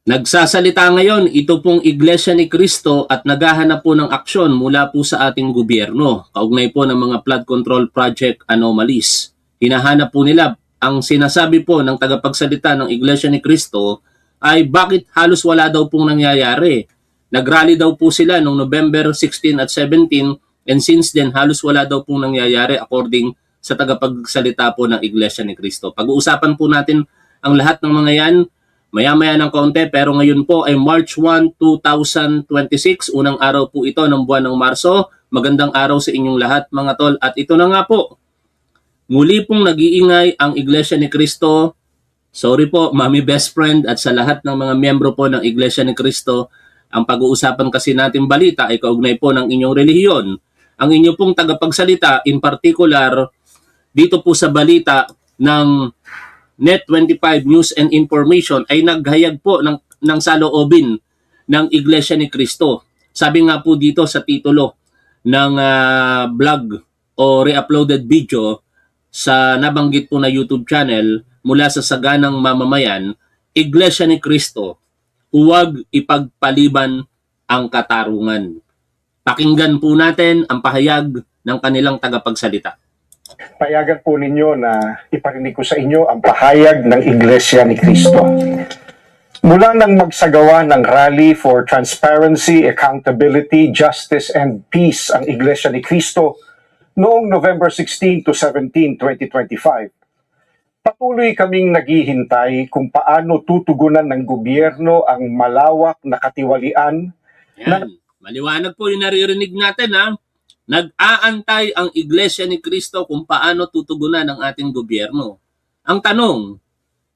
Nagsasalita ngayon ito pong Iglesia ni Cristo at naghahanap po ng aksyon mula po sa ating gobyerno kaugnay po ng mga flood control project anomalies. Hinahanap po nila ang sinasabi po ng tagapagsalita ng Iglesia ni Cristo ay bakit halos wala daw pong nangyayari. Nagrally daw po sila noong November 16 at 17 and since then halos wala daw pong nangyayari according sa tagapagsalita po ng Iglesia ni Cristo. Pag-uusapan po natin ang lahat ng mga yan maya-maya ng konti, pero ngayon po ay March 1, 2026. Unang araw po ito ng buwan ng Marso. Magandang araw sa inyong lahat mga tol. At ito na nga po, muli pong nag-iingay ang Iglesia ni Cristo. Sorry po, Mami Best Friend at sa lahat ng mga miyembro po ng Iglesia ni Cristo. Ang pag-uusapan kasi natin balita ay kaugnay po ng inyong relihiyon. Ang inyong pong tagapagsalita, in particular, dito po sa balita ng Net25 News and Information ay naghayag po ng saloobin ng Iglesia ni Cristo. Sabi nga po dito sa titulo ng vlog o re-uploaded video sa nabanggit po na YouTube channel mula sa Saganang Mamamayan, Iglesia ni Cristo, huwag ipagpaliban ang katarungan. Pakinggan po natin ang pahayag ng kanilang tagapagsalita. Payagan po ninyo na iparinig ko sa inyo ang pahayag ng Iglesia ni Cristo. Mula nang magsagawa ng Rally for Transparency, Accountability, Justice, and Peace ang Iglesia ni Cristo noong November 16 to 17, 2025, patuloy kaming naghihintay kung paano tutugunan ng gobyerno ang malawak na katiwalian. Maliwanag po yung naririnig natin ha. Nag-aantay ang Iglesia ni Cristo kung paano tutugunan ng ating gobyerno. Ang tanong,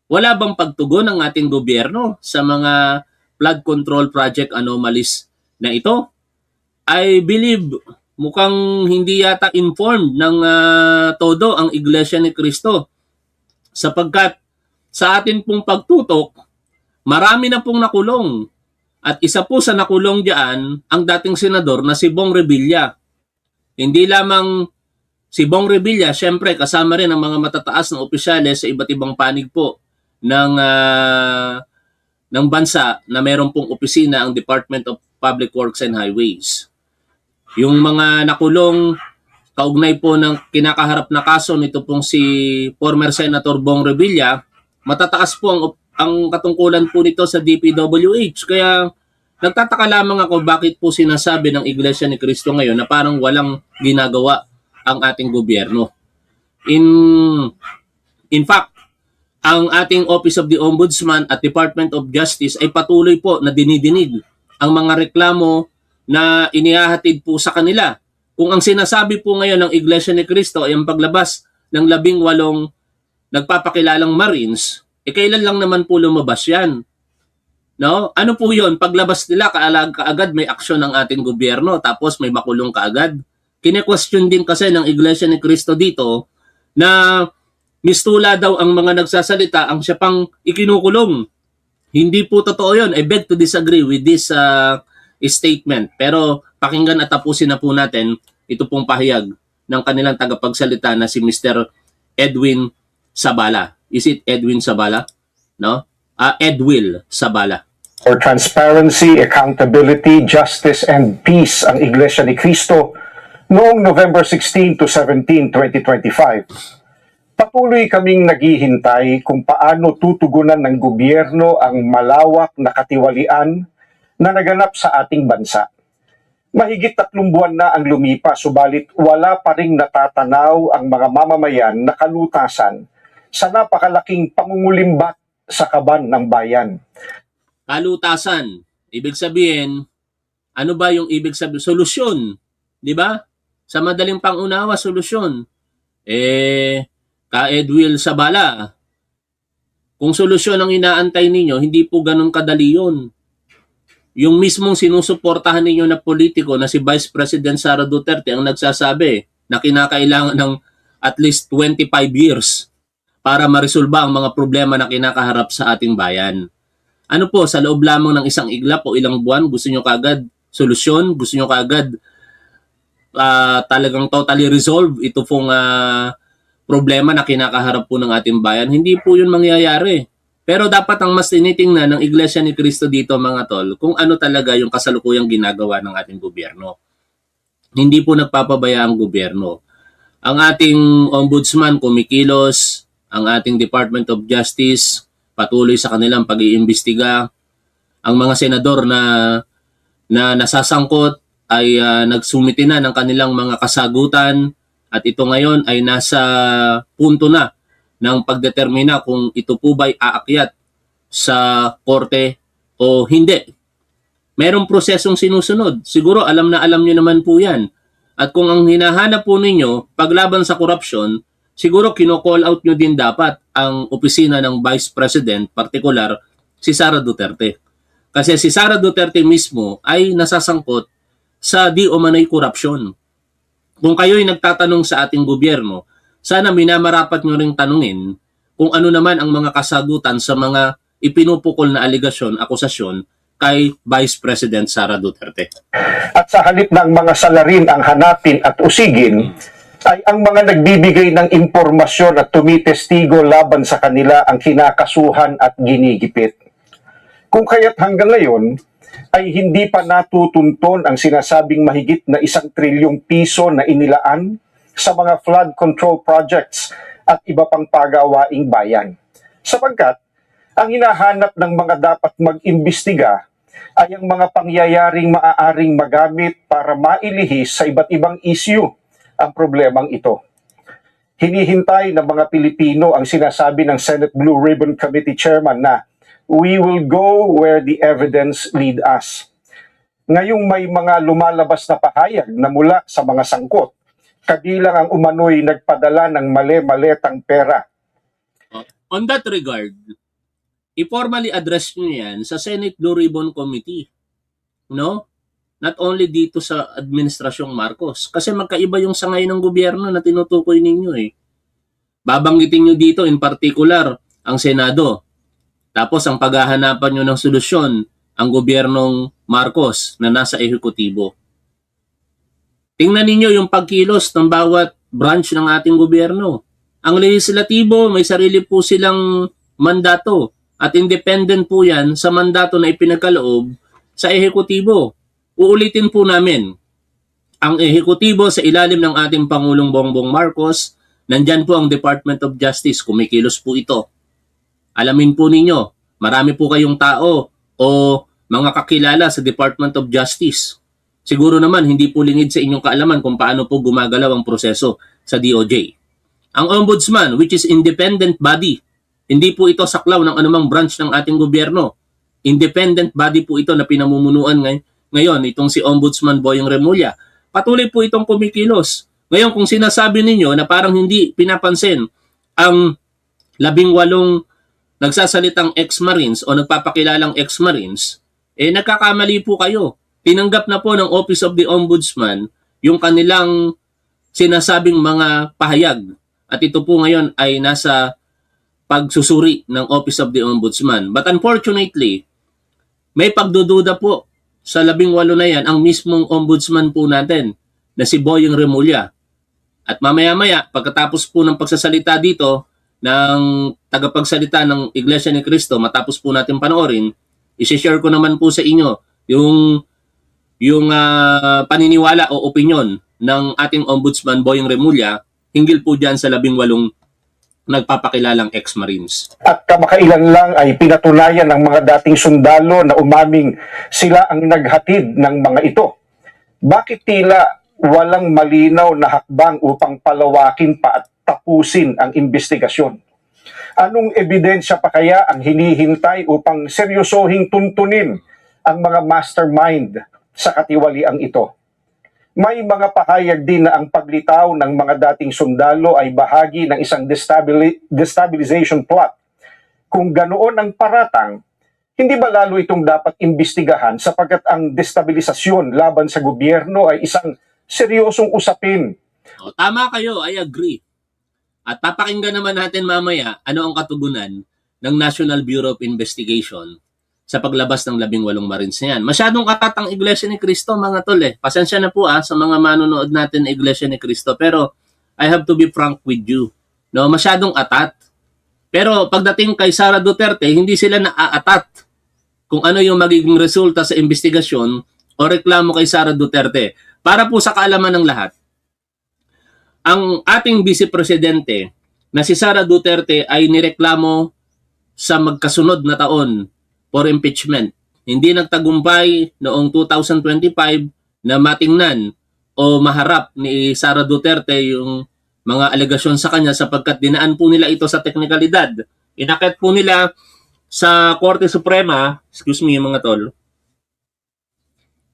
wala bang pagtugon ng ating gobyerno sa mga flood control project anomalies na ito? I believe mukhang hindi yata informed ng todo ang Iglesia ni Cristo. Sapagkat sa atin pong pagtutok, marami na pong nakulong. At isa po sa nakulong diyan ang dating senador na si Bong Revilla. Hindi lamang si Bong Revilla, syempre kasama rin ang mga matataas na opisyales sa iba't ibang panig po ng bansa na meron pong opisina ang Department of Public Works and Highways. Yung mga nakulong kaugnay po ng kinakaharap na kaso nito pong si former Senator Bong Revilla, matataas po ang katungkulan po nito sa DPWH. Kaya nagtataka lamang ako bakit po sinasabi ng Iglesia ni Cristo ngayon na parang walang ginagawa ang ating gobyerno. In fact, ang ating Office of the Ombudsman at Department of Justice ay patuloy po na dinidinig ang mga reklamo na inihahatid po sa kanila. Kung ang sinasabi po ngayon ng Iglesia ni Cristo ay ang paglabas ng 18 nagpapakilalang Marines, kailan lang naman po lumabas yan? No? Ano po yun? Paglabas nila, kaagad may aksyon ng ating gobyerno tapos may makulong kaagad. Kine-question din kasi ng Iglesia ni Cristo dito na mistula daw ang mga nagsasalita ang siya pang ikinukulong. Hindi po totoo yun. I beg to disagree with this statement. Pero pakinggan at tapusin na po natin ito pong pahayag ng kanilang tagapagsalita na si Mr. Edwin Sabala. Is it Edwin Sabala? No? Edwil Sabala. For Transparency, Accountability, Justice, and Peace ang Iglesia ni Cristo noong November 16 to 17, 2025. Patuloy kaming naghihintay kung paano tutugunan ng gobyerno ang malawak na katiwalian na naganap sa ating bansa. Mahigit 3 buwan na ang lumipas, subalit wala pa ring natatanaw ang mga mamamayan na kalutasan sa napakalaking pangungulimbat sa kaban ng bayan. Kalutasan, ibig sabihin, ano ba yung ibig sabihin? Solusyon, di ba? Sa madaling pangunawa, solusyon. Ka Edwil Sabala, kung solusyon ang inaantay ninyo, hindi po ganun kadali yun. Yung mismong sinusuportahan ninyo na politiko na si Vice President Sara Duterte ang nagsasabi na kinakailangan ng at least 25 years para maresolba ang mga problema na kinakaharap sa ating bayan. Ano po, sa loob lamang ng isang iglap o ilang buwan, gusto nyo kaagad solusyon? Gusto nyo kaagad talagang totally resolve ito pong problema na kinakaharap po ng ating bayan? Hindi po yun mangyayari. Pero dapat ang mas tinitingnan ng Iglesia ni Cristo dito mga tol, kung ano talaga yung kasalukuyang ginagawa ng ating gobyerno. Hindi po nagpapabaya ang gobyerno. Ang ating ombudsman kumikilos, ang ating Department of Justice patuloy sa kanilang pag-iimbestiga. Ang mga senador na nasasangkot ay nagsumiti na ng kanilang mga kasagutan at ito ngayon ay nasa punto na ng pagdetermina kung ito po ba'y aakyat sa korte o hindi. Merong prosesong sinusunod. Siguro alam na alam nyo naman po yan. At kung ang hinahanap po ninyo, paglaban sa korupsyon, siguro kino-call out nyo din dapat ang opisina ng Vice President, partikular si Sara Duterte. Kasi si Sara Duterte mismo ay nasasangkot sa di umano'y korupsyon. Kung kayo'y nagtatanong sa ating gobyerno, sana minamarapat nyo ring tanungin kung ano naman ang mga kasagutan sa mga ipinupukol na aligasyon, akusasyon kay Vice President Sara Duterte. At sa halip ng mga salarin ang hanapin at usigin, ay ang mga nagbibigay ng impormasyon at tumitestigo laban sa kanila ang kinakasuhan at ginigipit. Kung kaya't hanggang ngayon, ay hindi pa natutunton ang sinasabing mahigit na 1 trilyong piso na inilaan sa mga flood control projects at iba pang pagawaing bayan. Sapagkat, ang hinahanap ng mga dapat mag-imbestiga ay ang mga pangyayaring maaaring magamit para mailihis sa iba't ibang issue ang problemang ito. Hinihintay ng mga Pilipino ang sinasabi ng Senate Blue Ribbon Committee Chairman na we will go where the evidence lead us. Ngayong may mga lumalabas na pahayag na mula sa mga sangkot, kabilang ang umano'y nagpadala ng mali-maletang pera. On that regard, i-formally address nyo yan sa Senate Blue Ribbon Committee. No? Not only dito sa Administrasyong Marcos. Kasi magkaiba yung sangay ng gobyerno na tinutukoy ninyo eh. Babanggitin nyo dito in particular ang Senado. Tapos ang paghahanapan nyo ng solusyon, ang gobyernong Marcos na nasa ehekutibo. Tingnan ninyo yung pagkilos ng bawat branch ng ating gobyerno. Ang lehislatibo, may sarili po silang mandato at independent po yan sa mandato na ipinagkaloob sa ehekutibo. Uulitin po namin, ang ehekutibo sa ilalim ng ating Pangulong Bongbong Marcos, nandyan po ang Department of Justice, kumikilos po ito. Alamin po ninyo, marami po kayong tao o mga kakilala sa Department of Justice. Siguro naman hindi po lingid sa inyong kaalaman kung paano po gumagalaw ang proseso sa DOJ. Ang Ombudsman, which is independent body, hindi po ito saklaw ng anumang branch ng ating gobyerno. Independent body po ito na pinamumunuan ngayon itong si Ombudsman Boyong Remulla. Patuloy po itong kumikilos. Ngayon kung sinasabi ninyo na parang hindi pinapansin ang 18 nagsasalitang ex-Marines o nagpapakilalang ex-Marines, nagkakamali po kayo. Tinanggap na po ng Office of the Ombudsman yung kanilang sinasabing mga pahayag. At ito po ngayon ay nasa pagsusuri ng Office of the Ombudsman. But unfortunately, may pagdududa po sa 18 na yan ang mismong ombudsman po natin na si Boyong Remulla. At mamaya-maya, pagkatapos po ng pagsasalita dito ng tagapagsalita ng Iglesia ni Cristo, matapos po natin panoorin, isi-share ko naman po sa inyo yung paniniwala o opinyon ng ating Ombudsman Boyong Remulla hinggil po dyan sa 18 nagpapakilalang ex-Marines. At kamakailan lang ay pinatunayan ng mga dating sundalo na umaming sila ang naghatid ng mga ito. Bakit tila walang malinaw na hakbang upang palawakin pa at tapusin ang investigasyon? Anong ebidensya pa kaya ang hinihintay upang seryosohing tuntunin ang mga mastermind sa katiwaliang ito? May mga pahayag din na ang paglitaw ng mga dating sundalo ay bahagi ng isang destabilization plot. Kung ganoon ang paratang, hindi ba lalo itong dapat imbestigahan sapagkat ang destabilisasyon laban sa gobyerno ay isang seryosong usapin? O, tama kayo, I agree. At papakinggan naman natin mamaya ano ang katugunan ng National Bureau of Investigation sa paglabas ng 18 Marines na yan. Masyadong katat ang Iglesia ni Cristo, mga tol eh. Pasensya na po sa mga manonood natin ng Iglesia ni Cristo, pero I have to be frank with you. No, masyadong atat. Pero pagdating kay Sara Duterte, hindi sila naaatat kung ano yung magiging resulta sa investigasyon o reklamo kay Sara Duterte. Para po sa kaalaman ng lahat, ang ating Vice Presidente na si Sara Duterte ay nireklamo sa magkasunod na taon for impeachment. Hindi nagtagumpay noong 2025 na matingnan o maharap ni Sara Duterte yung mga alegasyon sa kanya sapagkat dinaan po nila ito sa teknikalidad. Inakit po nila sa Korte Suprema, excuse me mga tol,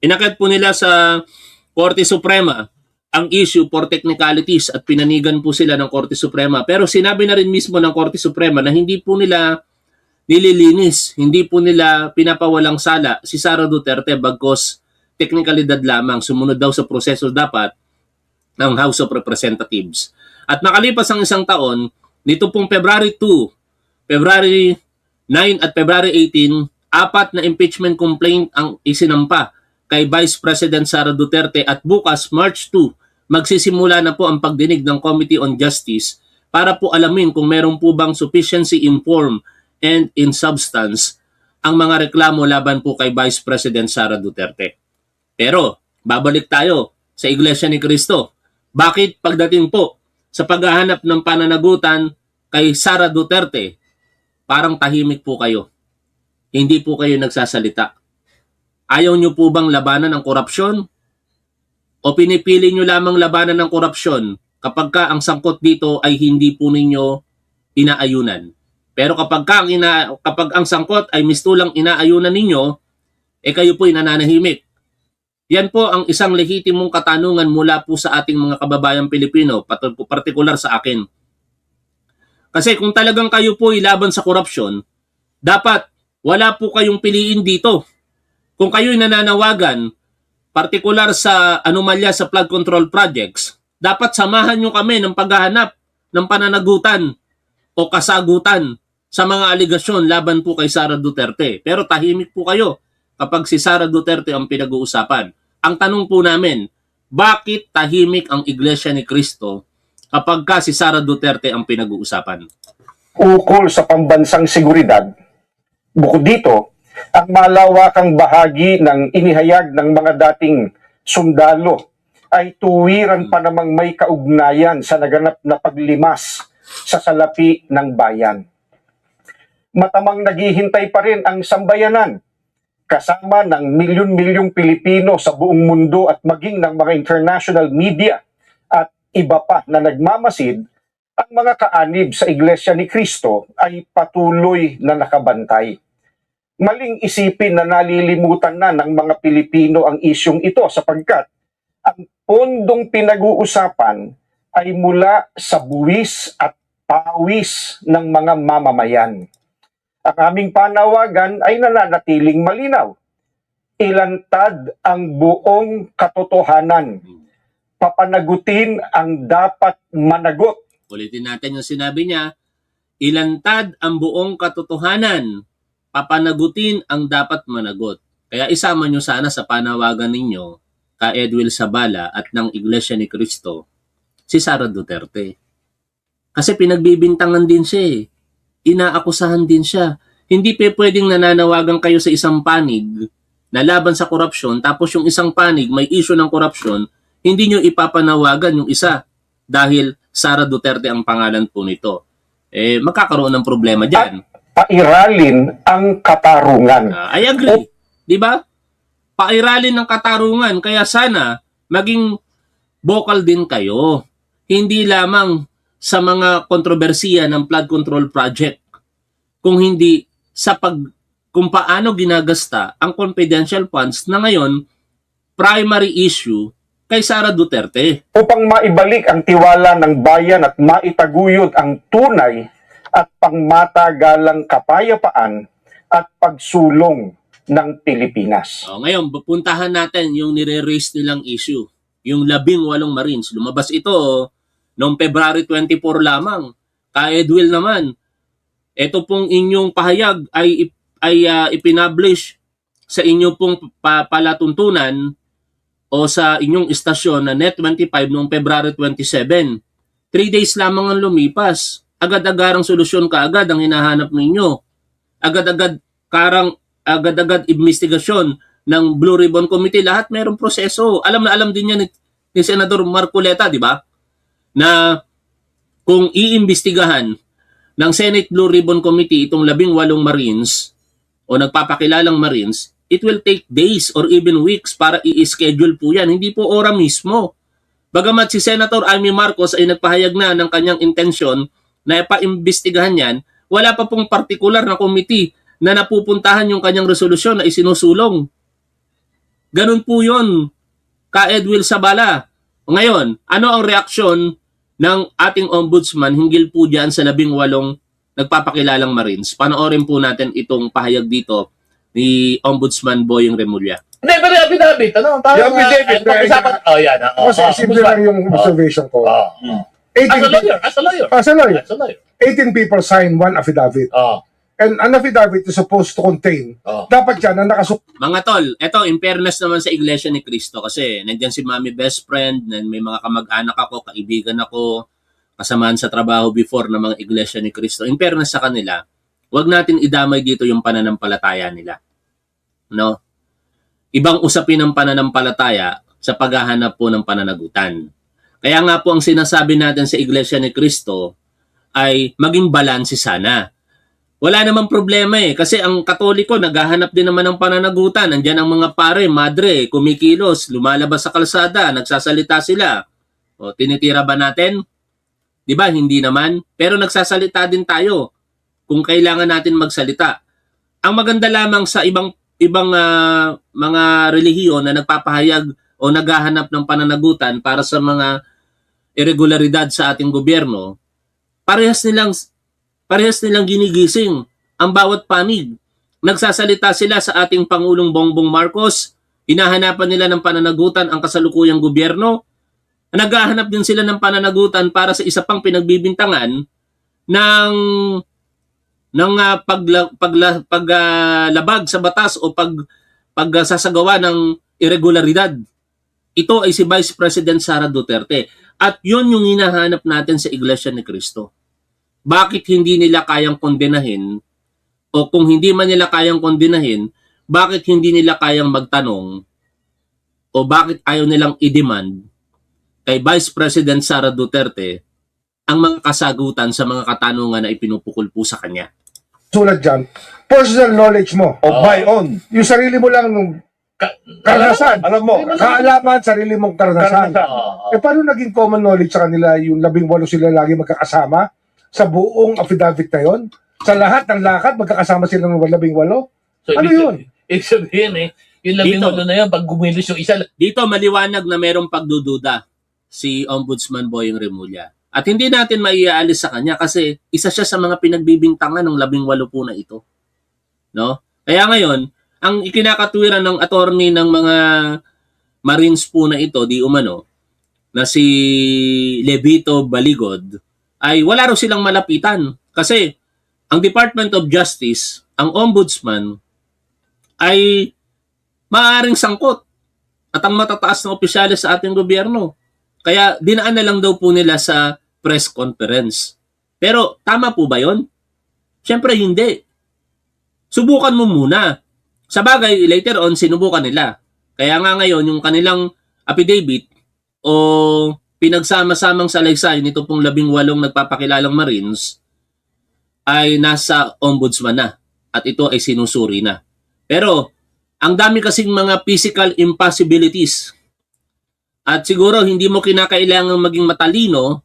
inakit po nila sa Korte Suprema ang issue for technicalities at pinanigan po sila ng Korte Suprema. Pero sinabi na rin mismo ng Korte Suprema na hindi po nila nililinis, hindi po nila pinapawalang sala si Sara Duterte bagkos teknikalidad lamang. Sumunod daw sa proseso dapat ng House of Representatives. At nakalipas ang isang taon, nito pong February 2, February 9 at February 18, 4 na impeachment complaint ang isinampa kay Vice President Sara Duterte at bukas, March 2, magsisimula na po ang pagdinig ng Committee on Justice para po alamin kung meron po bang sufficiency in form and in substance ang mga reklamo laban po kay Vice President Sara Duterte. Pero, babalik tayo sa Iglesia ni Cristo. Bakit pagdating po sa paghahanap ng pananagutan kay Sara Duterte, parang tahimik po kayo? Hindi po kayo nagsasalita. Ayaw nyo po bang labanan ng korupsyon? O pinipili nyo lamang labanan ng korupsyon kapag ka ang sangkot dito ay hindi po ninyo inaayunan? Pero kapag ang sangkot ay mistulang inaayunan ninyo, kayo po ay nananahimik. Yan po ang isang lehitimong katanungan mula po sa ating mga kababayang Pilipino, partikular sa akin. Kasi kung talagang kayo po ay laban sa korupsyon, dapat wala po kayong piliin dito. Kung kayo'y nananawagan, partikular sa anomalya sa flood control projects, dapat samahan nyo kami ng paghahanap ng pananagutan o kasagutan sa mga aligasyon laban po kay Sara Duterte. Pero tahimik po kayo kapag si Sara Duterte ang pinag-uusapan. Ang tanong po namin, bakit tahimik ang Iglesia ni Cristo kapag ka si Sara Duterte ang pinag-uusapan? Ukol sa pambansang seguridad, bukod dito, ang malawakang bahagi ng inihayag ng mga dating sundalo ay tuwiran pa namang may kaugnayan sa naganap na paglimas sa salapi ng bayan. Matamang naghihintay pa rin ang sambayanan kasama ng milyon-milyong Pilipino sa buong mundo at maging ng mga international media at iba pa na nagmamasid, ang mga kaanib sa Iglesia ni Cristo ay patuloy na nakabantay. Maling isipin na nalilimutan na ng mga Pilipino ang isyong ito sapagkat ang pondong pinag-uusapan ay mula sa buwis at pawis ng mga mamamayan. Ang aming panawagan ay nananatiling malinaw. Ilantad ang buong katotohanan. Papanagutin ang dapat managot. Ulitin natin yung sinabi niya, ilantad ang buong katotohanan. Papanagutin ang dapat managot. Kaya isama nyo sana sa panawagan ninyo ka Edwil Sabala at ng Iglesia ni Cristo si Sara Duterte. Kasi pinagbibintangan din siya eh. Inaakusahan din siya. Hindi pa pwedeng nananawagan kayo sa isang panig na laban sa korupsyon tapos yung isang panig may issue ng korupsyon, hindi nyo ipapanawagan yung isa dahil Sara Duterte ang pangalan po nito. Magkakaroon ng problema dyan. Pairalin ang katarungan. I agree. Di ba? Pairalin ng katarungan. Kaya sana maging vocal din kayo. Hindi lamang sa mga kontrobersiya ng flood control project. Kung hindi sa kung paano ginagasta ang confidential funds na ngayon primary issue kay Sara Duterte. Upang maibalik ang tiwala ng bayan at maitaguyod ang tunay at pangmatagalang kapayapaan at pagsulong ng Pilipinas. Ngayon, pupuntahan natin yung nire-raise nilang issue. Yung 18 Marines. Lumabas ito noong February 24 lamang. Ka-Edwil naman, ito pong inyong pahayag ay ipinablish sa inyong pong palatuntunan o sa inyong istasyon na Net 25 noong February 27. 3 days lamang ang lumipas. agad-agarang solusyon kaagad ang hinahanap ninyo. Agad-agad investigasyon ng Blue Ribbon Committee, lahat merong proseso. Alam na alam din yan ni Senador Marcoleta, di ba? Na kung iimbestigahan ng Senate Blue Ribbon Committee itong 18 Marines o nagpapakilalang Marines, it will take days or even weeks para i-schedule po yan. Hindi po ora mismo. Bagamat si Senator Amy Marcos ay nagpahayag na ng kanyang intensyon na ipaimbestigahan yan, wala pa pong partikular na committee na napupuntahan yung kanyang resolusyon na isinusulong. Ganun po yun, ka Edwil Sabala. Ngayon, ano ang reaksyon ng ating ombudsman hinggil po dyan sa 18 nagpapakilalang Marines? Panoorin po natin itong pahayag dito ni Ombudsman Boyeng Remulla. Hindi, pero yung affidavit, ano? Parang, Yung affidavit, pag-usapan, yan. Kasi simple lang yung observation ko. As 18 a lawyer, as a lawyer. As a lawyer. As a lawyer. 18 people sign one affidavit. And an affidavit is supposed to contain, dapat yan na Mga tol, eto in fairness naman sa Iglesia ni Cristo kasi nandyan si Mami Best Friend, may mga kamag-anak ako, kaibigan ako, kasamaan sa trabaho before ng mga Iglesia ni Cristo. In fairness sa kanila, wag natin idamay dito yung pananampalataya nila. No? Ibang usapin ng pananampalataya sa paghahanap po ng pananagutan. Kaya nga po ang sinasabi natin sa Iglesia ni Cristo ay maging balanse sana. Wala namang problema kasi ang Katoliko naghahanap din naman ng pananagutan. Nandiyan ang mga pare, madre, kumikilos, lumalabas sa kalsada, nagsasalita sila. O, tinitira ba natin? Di ba? Hindi naman. Pero nagsasalita din tayo kung kailangan natin magsalita. Ang maganda lamang sa ibang mga relihiyon na nagpapahayag o naghahanap ng pananagutan para sa mga irregularidad sa ating gobyerno, parehas nilang ginigising ang bawat panig. Nagsasalita sila sa ating Pangulong Bongbong Marcos, hinahanapan nila ng pananagutan ang kasalukuyang gobyerno, naghahanap din sila ng pananagutan para sa isa pang pinagbibintangan ng paglabag sa batas o pagsasagawa ng irregularidad. Ito ay si Vice President Sara Duterte. At yun yung hinahanap natin sa Iglesia ni Cristo. Bakit hindi nila kayang kondenahin o kung hindi man nila kayang kondenahin, bakit hindi nila kayang magtanong o bakit ayaw nilang i-demand kay Vice President Sara Duterte ang mga kasagutan sa mga katanungan na ipinupukol po sa kanya. sulat dyan, personal knowledge mo, o by on, yung sarili mo lang nung karanasan, alam mo, kaalaman, sarili mong karanasan. Paano naging common knowledge sa kanila yung 18 sila lagi magkakasama sa buong affidavit na yun? Sa lahat ng lakad, magkakasama sila ng 18? So, Ano yun? Ibig sabihin yung 18 na yun, pag gumilos yung isa. Dito maliwanag na mayroong pagdududa si Ombudsman Boyeng Remulla. At hindi natin maiaalis sa kanya kasi isa siya sa mga pinagbibintangan ng 18 po na ito. No? Kaya ngayon, ang ikinakatwiran ng attorney ng mga Marines po na ito, di umano, na si Levito Baligod, ay wala raw silang malapitan. Kasi ang Department of Justice, ang Ombudsman, ay maaaring sangkot at ang matataas na opisyales sa ating gobyerno. Kaya dinaan na lang daw po nila sa press conference. Pero tama po ba yon? Siyempre hindi. Subukan mo muna. Sa bagay, later on, sinubukan nila. Kaya nga ngayon, yung kanilang affidavit o pinagsama-samang salaysay nito pong 18 nagpapakilalang Marines ay nasa ombudsman na. At ito ay sinusuri na. Pero, ang dami kasing mga physical impossibilities. At siguro hindi mo kinakailangang maging matalino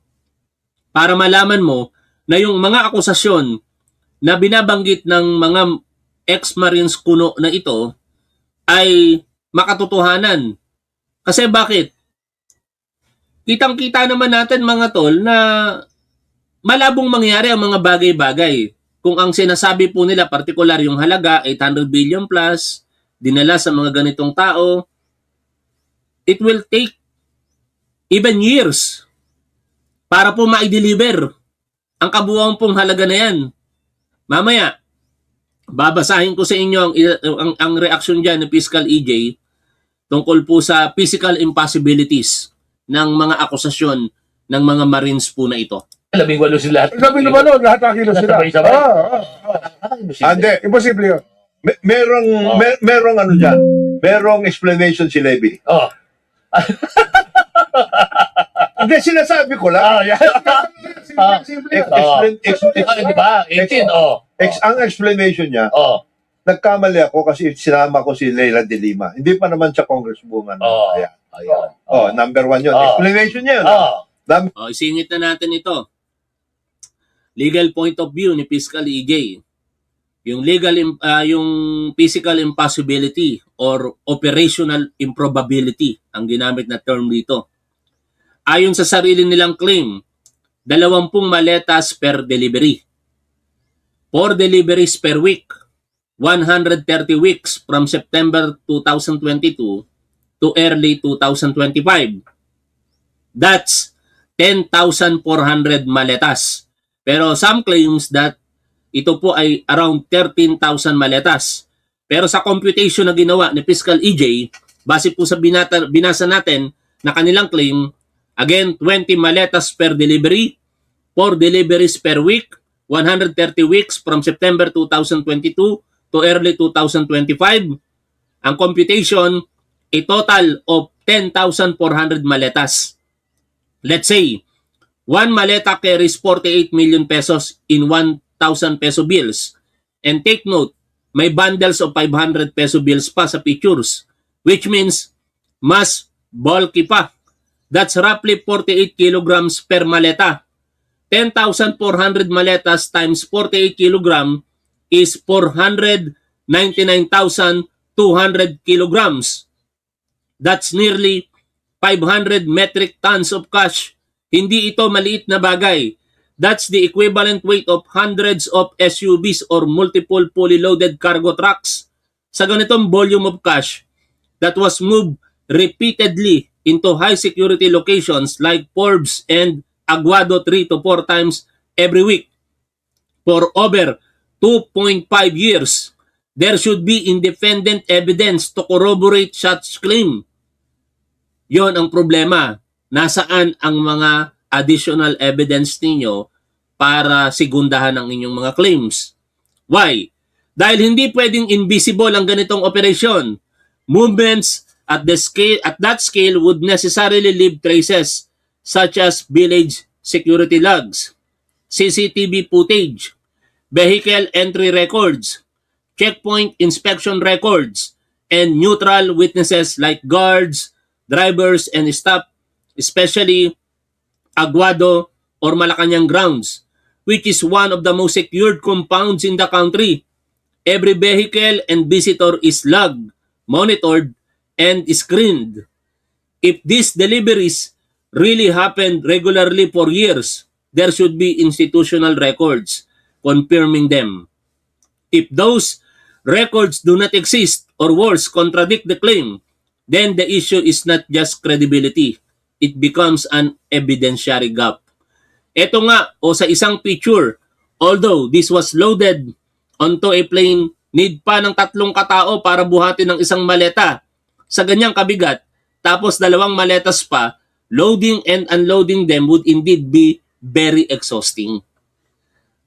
para malaman mo na yung mga akusasyon na binabanggit ng mga ex-Marines kuno na ito ay makatotohanan. Kasi bakit? Kitang-kita naman natin mga tol na malabong mangyari ang mga bagay-bagay. Kung ang sinasabi po nila, partikular yung halaga, 800 billion plus, dinala sa mga ganitong tao, it will take even years para po ma-deliver ang kabuuan pong halaga na yan. Mamaya, babasahin ko sa inyo ang reaksyon dyan ng Fiscal EJ tungkol po sa physical impossibilities ng mga akusasyon ng mga Marines po na ito. 18 sila. Sabi naman nun, lahat nakilos sila. Sabay-sabay. Hindi, imposible yun. Merong ano dyan, merong explanation si Levy. Oh. Hindi, sinasabi ko lang. Yan. Simple yun. Di ba? 18, Ang explanation niya, Oh. nagkamali ako kasi sinama ko si Leila de Lima. Hindi pa naman siya congresswoman. Oh. Ayan. Ayun. Number 1 yun. Oh. Explanation niya yun. Oh. Isingit na natin ito. Legal point of view ni Fiscal EJ. Yung yung physical impossibility or operational improbability ang ginamit na term dito. Ayon sa sarili nilang claim, 20 maletas per delivery. 4 deliveries per week. 130 weeks from September 2022 to early 2025. That's 10,400 maletas. Pero some claims that ito po ay around 13,000 maletas. Pero sa computation na ginawa ni Fiscal EJ, base po sa binasa natin na kanilang claim, again, 20 maletas per delivery, 4 deliveries per week, 130 weeks from September 2022 to early 2025. Ang computation, a total of 10,400 maletas. Let's say, 1 maleta carries 48 million pesos in 1,000 peso bills. And take note, may bundles of 500 peso bills pa sa pictures, which means mas bulky pa. That's roughly 48 kilograms per maleta. 10,400 maletas times 48 kilogram is 499,200 kilograms. That's nearly 500 metric tons of cash. Hindi ito maliit na bagay. That's the equivalent weight of hundreds of SUVs or multiple fully loaded cargo trucks. Sa ganitong volume of cash that was moved repeatedly into high security locations like Forbes and Aguado 3 to 4 times every week for over 2.5 years, there should be independent evidence to corroborate such claim. Yon ang problema. Nasaan ang mga additional evidence ninyo para sigundahan ang inyong mga claims? Why? Dahil hindi pwedeng invisible ang ganitong operasyon. Movements at that scale would necessarily leave traces such as village security logs, CCTV footage, vehicle entry records, checkpoint inspection records, and neutral witnesses like guards, drivers, and staff, especially Aguado or Malacanang grounds, which is one of the most secured compounds in the country. Every vehicle and visitor is logged, monitored, and screened. If these deliveries really happened regularly for years, there should be institutional records confirming them. If those records do not exist or worse, contradict the claim, then the issue is not just credibility. It becomes an evidentiary gap. Ito nga, o sa isang picture, although this was loaded onto a plane, need pa ng 3 katao para buhatin ng isang maleta sa ganyang kabigat, tapos 2 maletas pa, loading and unloading them would indeed be very exhausting.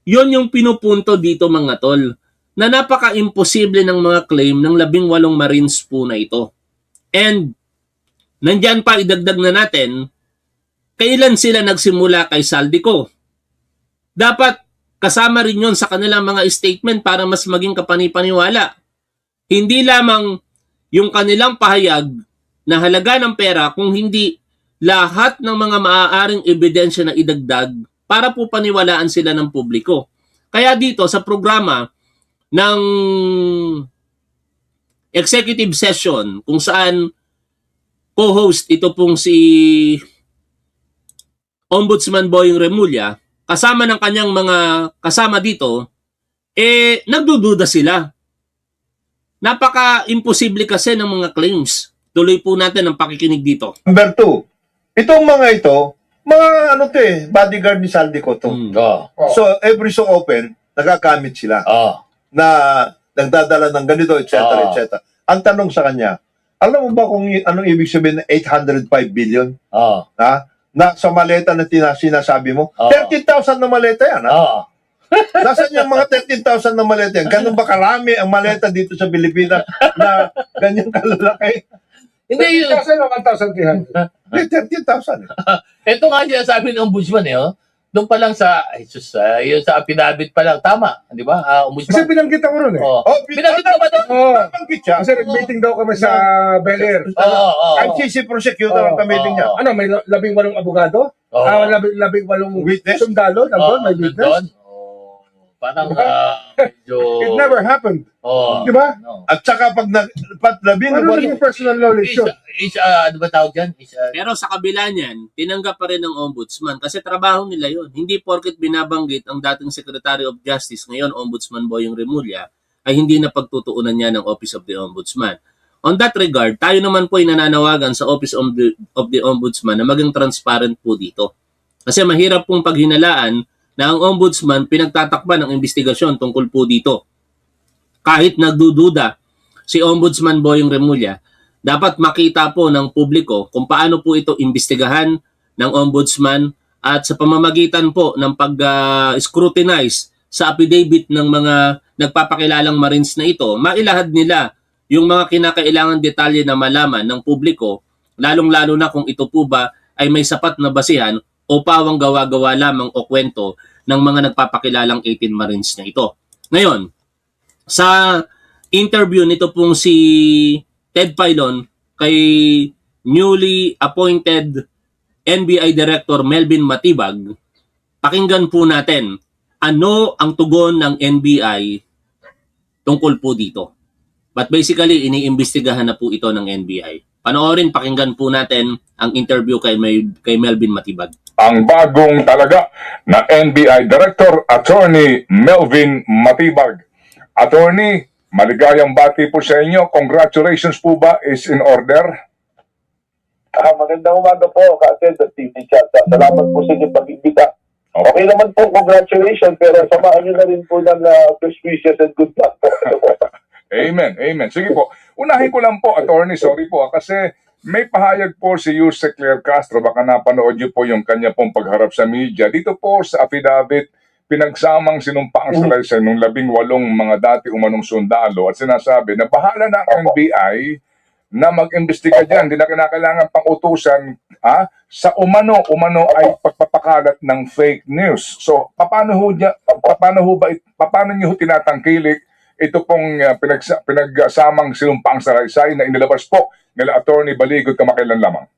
Yon yung pinupunto dito mga tol, na napaka-imposible ng mga claim ng 18 Marines po na ito. And nandyan pa, idagdag na natin, kailan sila nagsimula kay Saldico. Dapat kasama rin yon sa kanilang mga statement para mas maging kapanipaniwala. Hindi lamang yung kanilang pahayag na halaga ng pera, kung hindi lahat ng mga maaaring ebidensya na idagdag para po paniwalaan sila ng publiko. Kaya dito sa programa ng executive session kung saan co-host ito pong si Ombudsman Boying Remulla, kasama ng kanyang mga kasama dito, nagdududa sila. Napaka-imposible kasi ng mga claims. Tuloy po natin ang pakikinig dito. Number 2, itong mga ito, mga bodyguard ni Saldico to. So, every so often, nagagamit sila na nagdadala ng ganito, etc. etc. Ang tanong sa kanya, alam mo ba kung anong ibig sabihin ng 805 billion? Ha? na sa maleta na sinasabi mo. 13,000 na maleta yan, ha? Nasaan yung mga 13,000 na maleta yan? Ganun ba karami ang maleta dito sa Pilipinas na ganyan kalalaki? Hindi yun. 1,000 o 1,300? 13,000. Ito nga siya sabi ng ombudsman doon pa lang yun sa affidavit pa lang, tama, di ba? Kasi Ombudsman. binanggit ako ron eh. Binanggit ka ba doon? Oo. Nabanggit siya. Kasi nag-meeting daw kami sa Bel Air. ICC prosecutor ang kamiting niya. Ano, may 18 abogado? Oo. 18 Witness? sundalo, nandun, may witness. Parang medyo... It never happened. Di ba? At saka pag labing Ano naging personal knowledge yun? Ano ba tawag dyan? Pero sa kabila niyan, tinanggap pa rin ng ombudsman kasi trabaho nila yon. Hindi porket binabanggit ang dating Secretary of Justice, ngayon Ombudsman Boyong Remulla, ay hindi na pagtutuunan niya ng Office of the Ombudsman. On that regard, tayo naman po ay nananawagan sa Office of the Ombudsman na maging transparent po dito. Kasi mahirap pong paghinalaan na ang ombudsman pinagtatakpan ng investigasyon tungkol po dito. Kahit nagdududa si Ombudsman Boyong Remulla, dapat makita po ng publiko kung paano po ito imbestigahan ng ombudsman at sa pamamagitan po ng pag-scrutinize sa affidavit ng mga nagpapakilalang Marines na ito, mailahad nila yung mga kinakailangan detalye na malaman ng publiko, lalong-lalo na kung ito po ba ay may sapat na basihan o pawang gawa-gawa lamang o kwento ng mga nagpapakilalang 18 Marines na ito. Ngayon, sa interview nito pong si Ted Filon kay newly appointed NBI Director Melvin Matibag, pakinggan po natin ano ang tugon ng NBI tungkol po dito. But basically, iniimbestigahan na po ito ng NBI. Panoorin, pakinggan po natin ang interview kay Melvin Matibag. Ang bagong talaga na NBI Director, Attorney Melvin Matibag. Attorney, maligayang bati po sa inyo. Congratulations po ba is in order? Magandang umaga po, Ka-Ted at TV Chat. Salamat po sa inyong pag-imbita. Okay naman po, congratulations, pero samahan nyo na rin po ng best wishes and good luck po. Amen, amen. Sige po. Unahin ko lang po, Attorney, sorry po kasi may pahayag po si Yusek Claire Castro, baka napanood niyo po yung kanya pong pagharap sa media. Dito po sa affidavit, pinagsamang sinumpang salaysay ng 18 mga dati umanong sundalo at sinasabi na bahala na ang NBI na mag-imbestiga dyan. Hindi na kinakailangan pang utusan sa umano ay pagpapakalat ng fake news. So, paano niyo tinatangkilik ito pong pinagsamang sinumpang salaysay na inilabas po nila Attorney Baligot kamakailan lamang?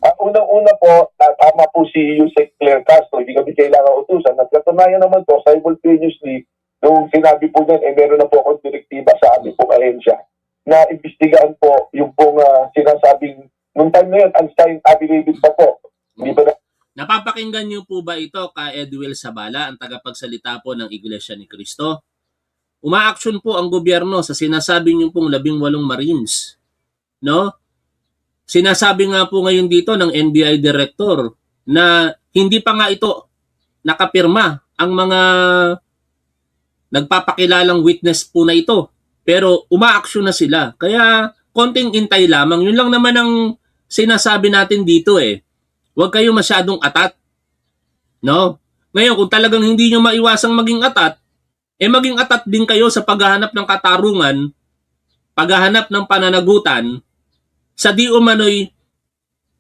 Unang-una po, tama po si Yusek Claire Castro, hindi kami kailangan utusan. At katunayan naman po, simultaneously, nung sinabi po niyan, meron na po akong direktiba sa aming pong ahensya na imbestigahan po yung pong sinasabing, nung time na yun, unsigned affidavit pa po. Hindi ba Napapakinggan niyo po ba ito ka Edwil Sabala, ang tagapagsalita po ng Iglesia ni Cristo? Umaaksyon po ang gobyerno sa sinasabi niyo pong 18 Marines. No? Sinasabi nga po ngayon dito ng NBI Director na hindi pa nga ito nakapirma ang mga nagpapakilalang witness po na ito. Pero umaaksyon na sila. Kaya konting intay lamang. Yun lang naman ang sinasabi natin dito eh. Huwag kayo masyadong atat. No? Ngayon, kung talagang hindi nyo maiwasang maging atat, maging atat din kayo sa paghahanap ng katarungan, paghahanap ng pananagutan, sa di umano'y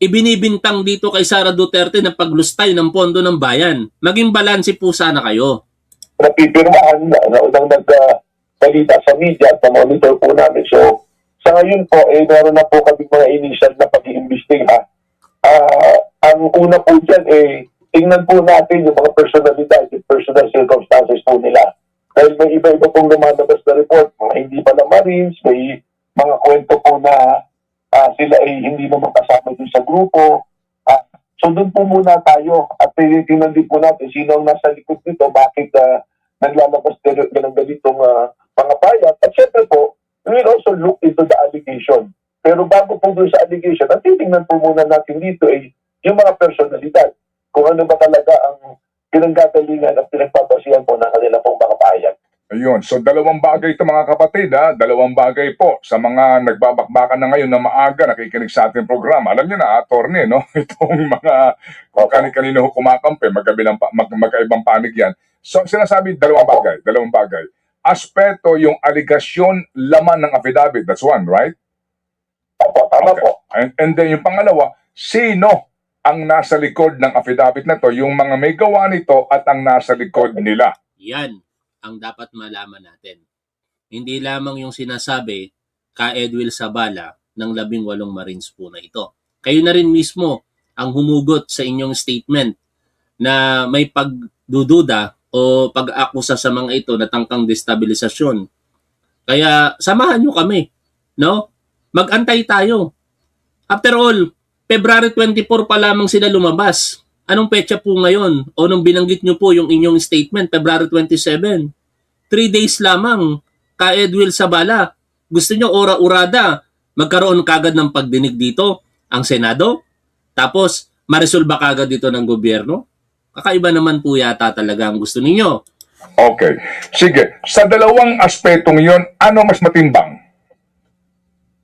ibinibintang dito kay Sara Duterte na paglustay ng pondo ng bayan. Maging balanse po sana kayo. napipirmahan na unang nagbalita sa media at monitor po namin. So, sa ngayon po, meron na po kami mga initial na pag-iimbestiga. Ang una po dyan, tingnan po natin yung mga personalidad, yung personal circumstances po nila. Dahil may iba-iba pong lumalabas na report, mga hindi pa na Marines, may mga kwento po na sila ay hindi naman kasama dun sa grupo. So doon po muna tayo at tingnan din po natin sino ang nasa likod nito, bakit naglalabas ng ganitong mga payat. At syempre po, we will also look into the allegation. Pero bago po doon sa allegation, at titingnan po muna natin dito ay yung mga personalidad. Kung ano ba talaga ang pinanggagalingan at pinagpapasihan po ng kanila pong mga pahayag. Ayun. So, dalawang bagay ito mga kapatid, ha? Dalawang bagay po sa mga nagbabakbakan na ngayon na maaga nakikinig sa ating programa. Alam niyo na, attorney, no? Itong mga kung kanino kumakampi, magkaibang panig yan. So, sinasabi, dalawang bagay. Aspeto yung aligasyon, laman ng affidavit. That's one, right? Opo, tama po. And then yung pangalawa, sino ang nasa likod ng affidavit na to? Yung mga may gawa nito at ang nasa likod nila. Yan ang dapat malaman natin. Hindi lamang yung sinasabi ka Edwil Sabala ng 18 Marines po na ito. Kayo na rin mismo ang humugot sa inyong statement na may pagdududa o pag-akusa sa mga ito na tangkang destabilisasyon. Kaya samahan nyo kami, no? Mag-antay tayo. After all, February 24 pa lamang sila lumabas. Anong petsa po ngayon? O nung binanggit nyo po yung inyong statement, February 27. 3 days lamang ka Edwil Sabala. Gusto nyo ora-urada, magkaroon kagad ng pagdinig dito ang Senado? Tapos, maresolba kagad dito ng gobyerno? Kakaiba naman po yata talaga ang gusto ninyo. Okay. Sige. Sa dalawang aspetong yon, ano mas matimbang?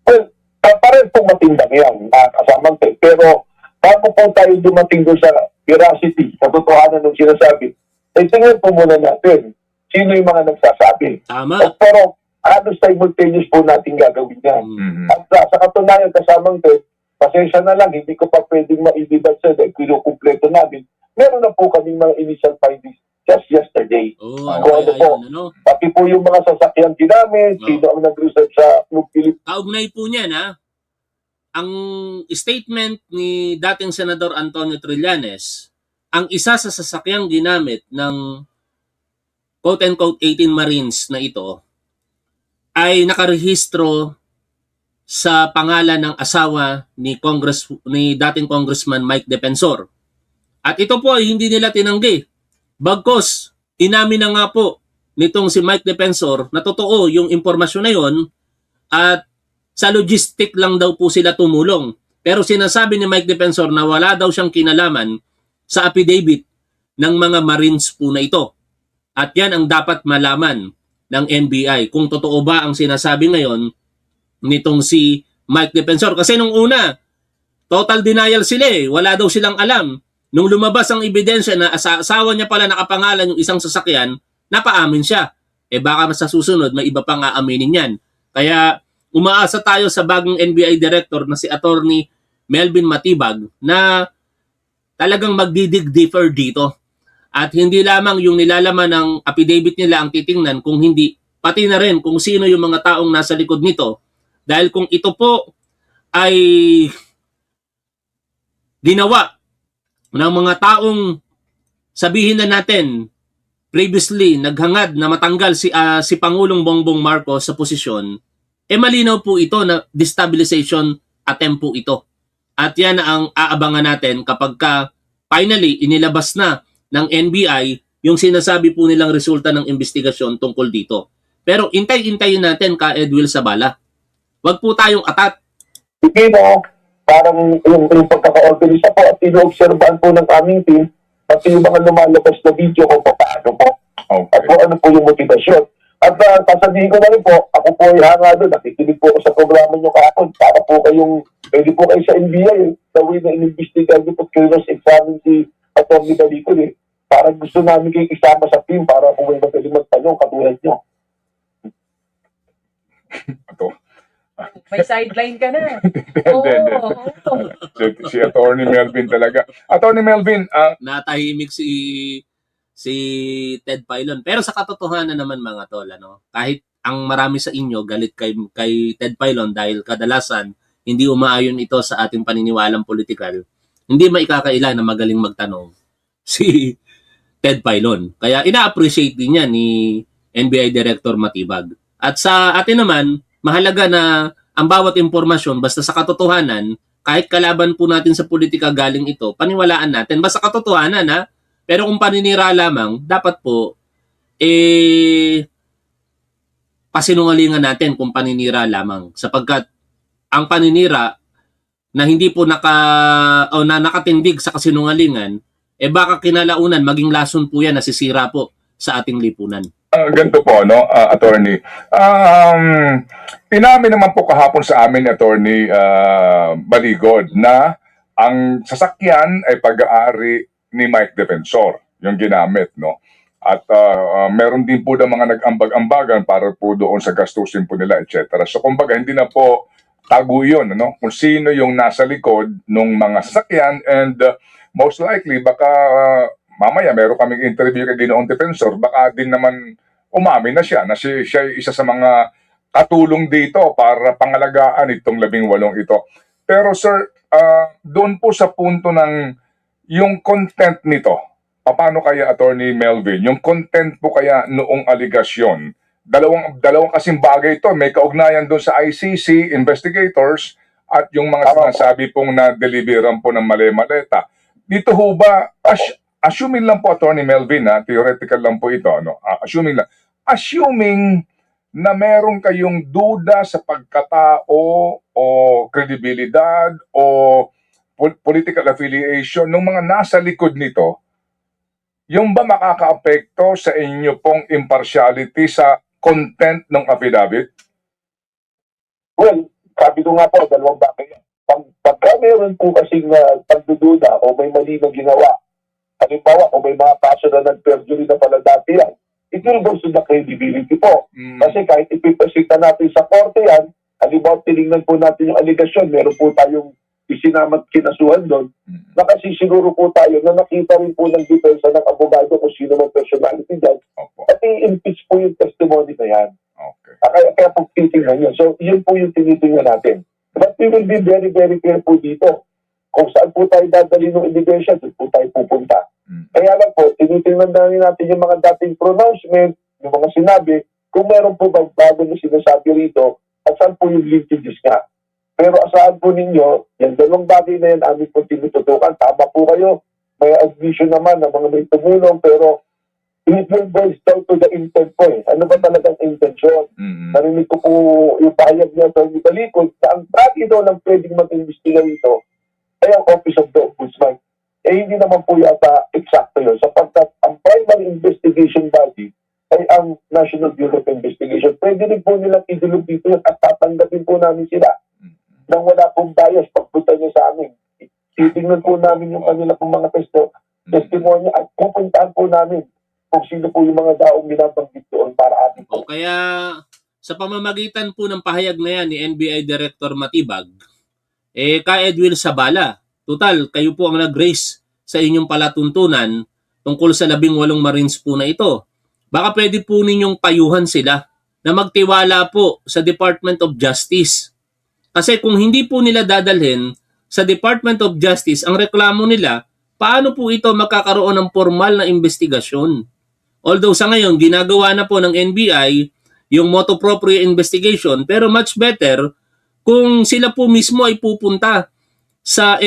Well, pareho pong matimbang yan, kasamang te. Pero bago po tayo dumating doon sa veracity, katotohanan ng sinasabi, tingnan po muna natin sino yung mga nagsasabi. Tama. Pero halos simultaneous po natin gagawin yan. Mhm. At sa katunayan, kasamang te, pasensya na lang, hindi ko pa pwedeng maibibad sa dahil kinukumpleto namin. Meron na po kaming mga initial findings just yesterday. Oh, Ano po? ano? Pati po yung mga sasakyan ginamit, Oh. sino ang nag-research sa Club Philippines. Kaugnay po niyan, ha? Ang statement ni dating Senador Antonio Trillanes, ang isa sa sasakyang ginamit ng quote-unquote 18 Marines na ito ay nakarehistro sa pangalan ng asawa ni dating Congressman Mike Defensor. At ito po ay hindi nila tinanggi. Bagkos, inamin na nga po nitong si Mike Defensor na totoo yung impormasyon na yon at sa logistic lang daw po sila tumulong. Pero sinasabi ni Mike Defensor na wala daw siyang kinalaman sa affidavit ng mga Marines po na ito. At yan ang dapat malaman ng NBI kung totoo ba ang sinasabi ngayon nitong si Mike Defensor. Kasi nung una, total denial sila eh. Wala daw silang alam. Nung lumabas ang ebidensya na asawa niya pala nakapangalan yung isang sasakyan, napaamin siya. Eh baka sa susunod, may iba pang aaminin yan. Kaya umaasa tayo sa bagong NBI Director na si Attorney Melvin Matibag na talagang magdidig deeper dito. At hindi lamang yung nilalaman ng affidavit nila ang titingnan, kung hindi, pati na rin kung sino yung mga taong nasa likod nito. Dahil kung ito po ay ginawa ng mga taong sabihin na natin previously naghangad na matanggal si Pangulong Bongbong Marcos sa posisyon, malinaw po ito na destabilization attempt po ito. At yan ang aabangan natin kapag finally inilabas na ng NBI yung sinasabi po nilang resulta ng investigasyon tungkol dito. Pero intay-intayin natin ka Edwil Sabala. Wag po tayong atat. Hindi mo, parang yung pagkaka-organisa po at ino-obserbahan po ng aming team, pati yung mga lumalabas na video kung paano po. At Okay. kung ano po yung motivasyon. At sasabihin ko na rin po, ako po ay hanga doon, nakikinig po ako sa programa nyo kahapon, para po kayong, pwede po kayo sa NBI, sa way na inimbestigan nyo po examine si Atty. Balicol eh. Parang gusto namin kayo isama sa team para po may magaling magtanong katulad nyo. Ito. May sideline ka na. Hindi. Si Attorney Melvin talaga. Attorney Melvin, Natahimik si Ted Filon. Pero sa katotohanan naman mga tol, kahit ang marami sa inyo galit kay Ted Filon dahil kadalasan hindi umaayon ito sa ating paniniwalang politikal, hindi maikakaila na magaling magtanong si Ted Filon. Kaya ina-appreciate din niya ni NBI Director Matibag. At sa atin naman, mahalaga na ang bawat impormasyon, basta sa katotohanan, kahit kalaban po natin sa politika galing ito, paniwalaan natin. Basta katotohanan, ha? Pero kung paninira lamang, dapat po, pasinungalingan natin kung paninira lamang. Sapagkat ang paninira na hindi po nakatindig sa kasinungalingan, baka kinalaunan, maging lason po yan, nasisira po sa ating lipunan. Ganito po, no, attorney. Inamin naman po kahapon sa amin, attorney Baligod, na ang sasakyan ay pag-aari ni Mike Defensor, yung ginamit, no? At meron din po ng mga nag-ambag-ambagan para po doon sa gastusin po nila, etc. So kumbaga, hindi na po tago yun, no? Kung sino yung nasa likod ng mga sasakyan, and most likely, baka mamaya meron kaming interview kay Ginoong Defensor, baka din naman umamin na siya siya ay isa sa mga katulong dito para pangalagaan itong 18 ito. Pero sir, doon po sa punto ng yung content nito, paano kaya, Attorney Melvin, yung content po kaya noong aligasyon, dalawang kasing bagay ito, may kaugnayan doon sa ICC investigators at yung mga sinasabi pong na-deliveran po ng mali-maleta. Dito ho ba, assuming lang po, Attorney Melvin, theoretical lang po ito, no? Assuming na meron kayong duda sa pagkatao o kredibilidad o political affiliation ng mga nasa likod nito, yung ba makakaapekto sa inyo pong impartiality sa content ng affidavit? Well, sabi ko nga po, dalawang bagay. Pagka meron po kasing pagdududa o may mali na ginawa, halimbawa kung may mga kaso na nag-perjury na pala dati yan, it will go to the credibility po. Kasi kahit ipipresita natin sa korte yan, halimbawa tinignan po natin yung aligasyon, meron po tayong isinamat kinasuhan doon, nakasisiguro po tayo na nakita rin po ng depensa ng abogado kung sino man personality dyan, at i-impeach po yung testimony na yan. Okay. Kaya po titingnan yun. So, yun po yung tinitingnan natin. But we will be very, very careful dito. Kung saan po tayo dadali ng ebidensya, doon po tayo pupunta. Kaya lang po, tinitingnan natin yung mga dating pronouncement, yung mga sinabi, kung meron po bago na sinasabi rito, at saan po yung linkages nga. Pero asahan po ninyo, yung dalawang bagay na yan, amin po tinututukan. Tama po kayo, may admission naman ng mga may tumulong, pero it will boil down to the intent po eh. Ano ba talagang intention? Narinig ko po yung pahayag niya sa Balikod na ang tragi daw ng pwedeng mag-investiga ito ay ang Office of the Ombudsman. Eh hindi naman po yata eksakto yun sapagkat ang primary investigation body ay ang National Bureau of Investigation. Pwede rin po nilang idulog dito at tatanggapin po namin sila nang wala pong bias pagpunta niya sa amin. Titingnan po namin yung kanila pong mga testimonya at pupuntahan po namin kung sino po yung mga daong binabanggit doon para atin po. Kaya sa pamamagitan po ng pahayag na yan ni NBI Director Matibag, ka Edwil Sabala, total, kayo po ang nag-raise sa inyong palatuntunan tungkol sa 18 Marines po na ito. Baka pwede po ninyong payuhan sila na magtiwala po sa Department of Justice. Kasi kung hindi po nila dadalhin sa Department of Justice ang reklamo nila, paano po ito magkakaroon ng formal na investigasyon? Although sa ngayon, ginagawa na po ng NBI yung motu proprio investigation, pero much better kung sila po mismo ay pupunta sa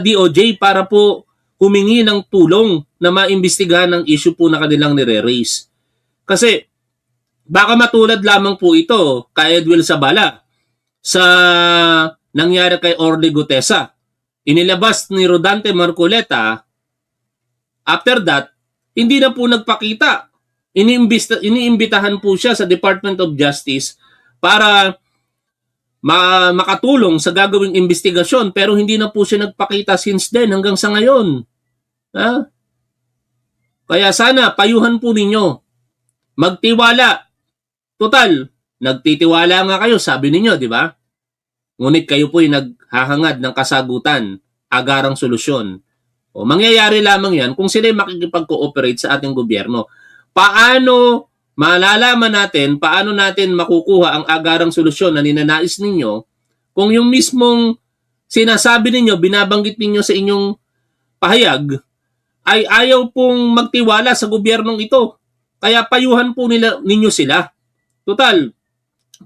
DOJ para po humingi ng tulong na maimbestigahan ng issue po na kanilang nire-raise. Kasi baka matulad lamang po ito kay Edwil Sabala sa nangyari kay Orly Gutesa. Inilabas ni Rodante Marcoleta, after that, hindi na po nagpakita. Iniimbitahan po siya sa Department of Justice para makatulong sa gagawing investigasyon pero hindi na po siya nagpakita since then hanggang sa ngayon. Kaya sana payuhan po ninyo. Magtiwala. Total, nagtitiwala nga kayo, sabi ninyo, di ba? Ngunit kayo po ay naghahangad ng kasagutan, agarang solusyon. O mangyayari lamang yan kung sila makikipag-cooperate sa ating gobyerno. Paano malalaman natin, paano natin makukuha ang agarang solusyon na ninanais ninyo kung yung mismong sinasabi ninyo, binabanggit ninyo sa inyong pahayag, ay ayaw pong magtiwala sa gobyernong ito. Kaya payuhan po ninyo sila. Total,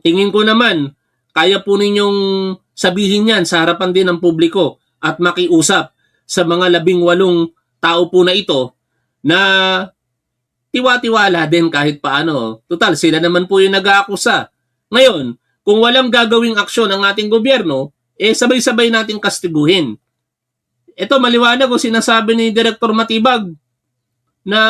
tingin ko naman, kaya po ninyong sabihin yan sa harapan din ng publiko at makiusap sa mga 18 tao po na ito na tiwa-tiwala din kahit paano. Total, sila naman po yung nag-aakusa. Ngayon, kung walang gagawing aksyon ang ating gobyerno, sabay-sabay nating kastiguhin. Ito, maliwanag ko sinasabi ni Director Matibag na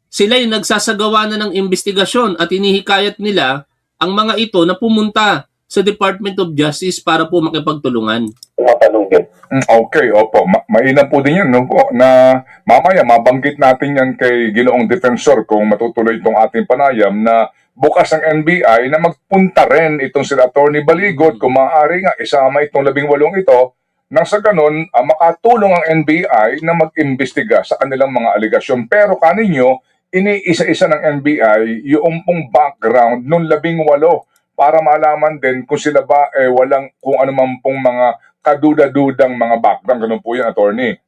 sila'y nagsasagawa na ng investigasyon at inihikayat nila ang mga ito na pumunta sa Department of Justice para po makipagtulungan. Tumatanong din. Okay, opo. Mainam po din yan, no, po, na mamaya mabanggit natin yan kay Ginoong Defensor kung matutuloy itong ating panayam na bukas ang NBI na magpunta rin itong sila Attorney Baligot kung maaari nga isama itong 18 ito nang sa ganun makatulong ang NBI na mag-imbestiga sa kanilang mga aligasyon. Pero kaninyo, iniisa-isa ng NBI yung pong background nung 18 para malaman din kung sila ba walang kung ano man pong mga kaduda-dudang mga background. Ganun po yan, Attorney.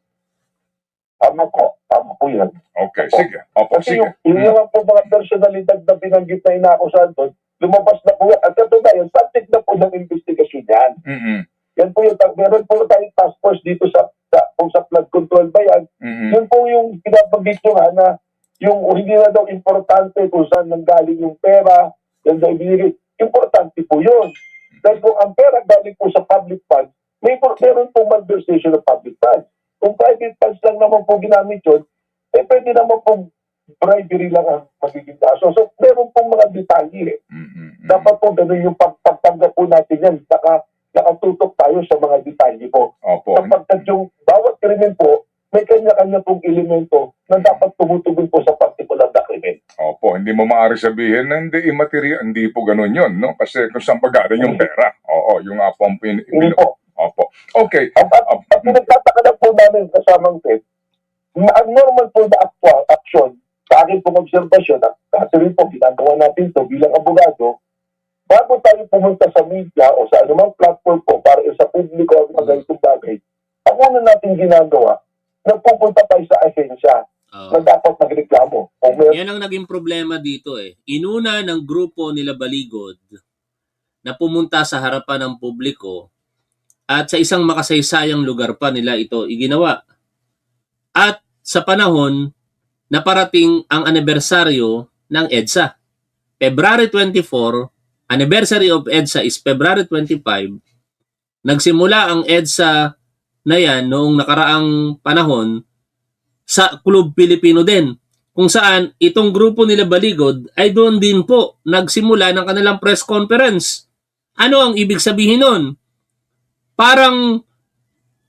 Tama po yan. Okay, sige. Opo, Kasi sige. yung mga po mga personalidad na binanggit na inaakusahan doon, lumabas na po yan. At ito na yan, subject na po ng investigation yan. Yan po yung, meron po tayong task force dito kung sa flood control ba yan. Yun po yung pinabanggit nyo nga na yung hindi na daw importante kung saan nanggaling yung pera, yan daw ibinigay. Importante po yun. Dahil kung ang pera galing po sa public funds, meron po malversation of public funds. Kung private funds lang naman po ginamit yun, pwede naman po bribery lang ang magiging kaso. So, meron pong mga detalye. Dapat po ganun yung pagtanggap po natin yan. Nakatutok tayo sa mga detalye po. Opo. Kapag yung bawat krimen po, may kanya-kanya pong elemento na dapat tumutugon po sa particular na krimen. Opo, hindi mo maaari sabihin na hindi immaterial, hindi po ganun yun, no? Kasi kung saan pag-galing yung pera. Oo, yung nga po ang Hindi po. Opo. Okay. At pinagtataka na po namin kasamang Ted, na ang normal po na action, sa akin pong obserbasyon, at kasi rin po ginagawa natin to bilang abogado, bago tayo pumunta sa media o sa anumang platform po para sa publiko ang mga ganitong bagay, ang una natin ginagawa, nagpupunta tayo sa ahensya na dapat magreklamo. Yan ang naging problema dito eh. Inuna ng grupo nila Baligod na pumunta sa harapan ng publiko at sa isang makasaysayang lugar pa nila ito iginawa. At sa panahon na parating ang anibersaryo ng EDSA. February 24, anniversary of EDSA is February 25. Nagsimula ang EDSA na yan noong nakaraang panahon sa Club Pilipino din, kung saan itong grupo nila Baligod ay doon din po nagsimula ng kanilang press conference. Ano ang ibig sabihin nun? Parang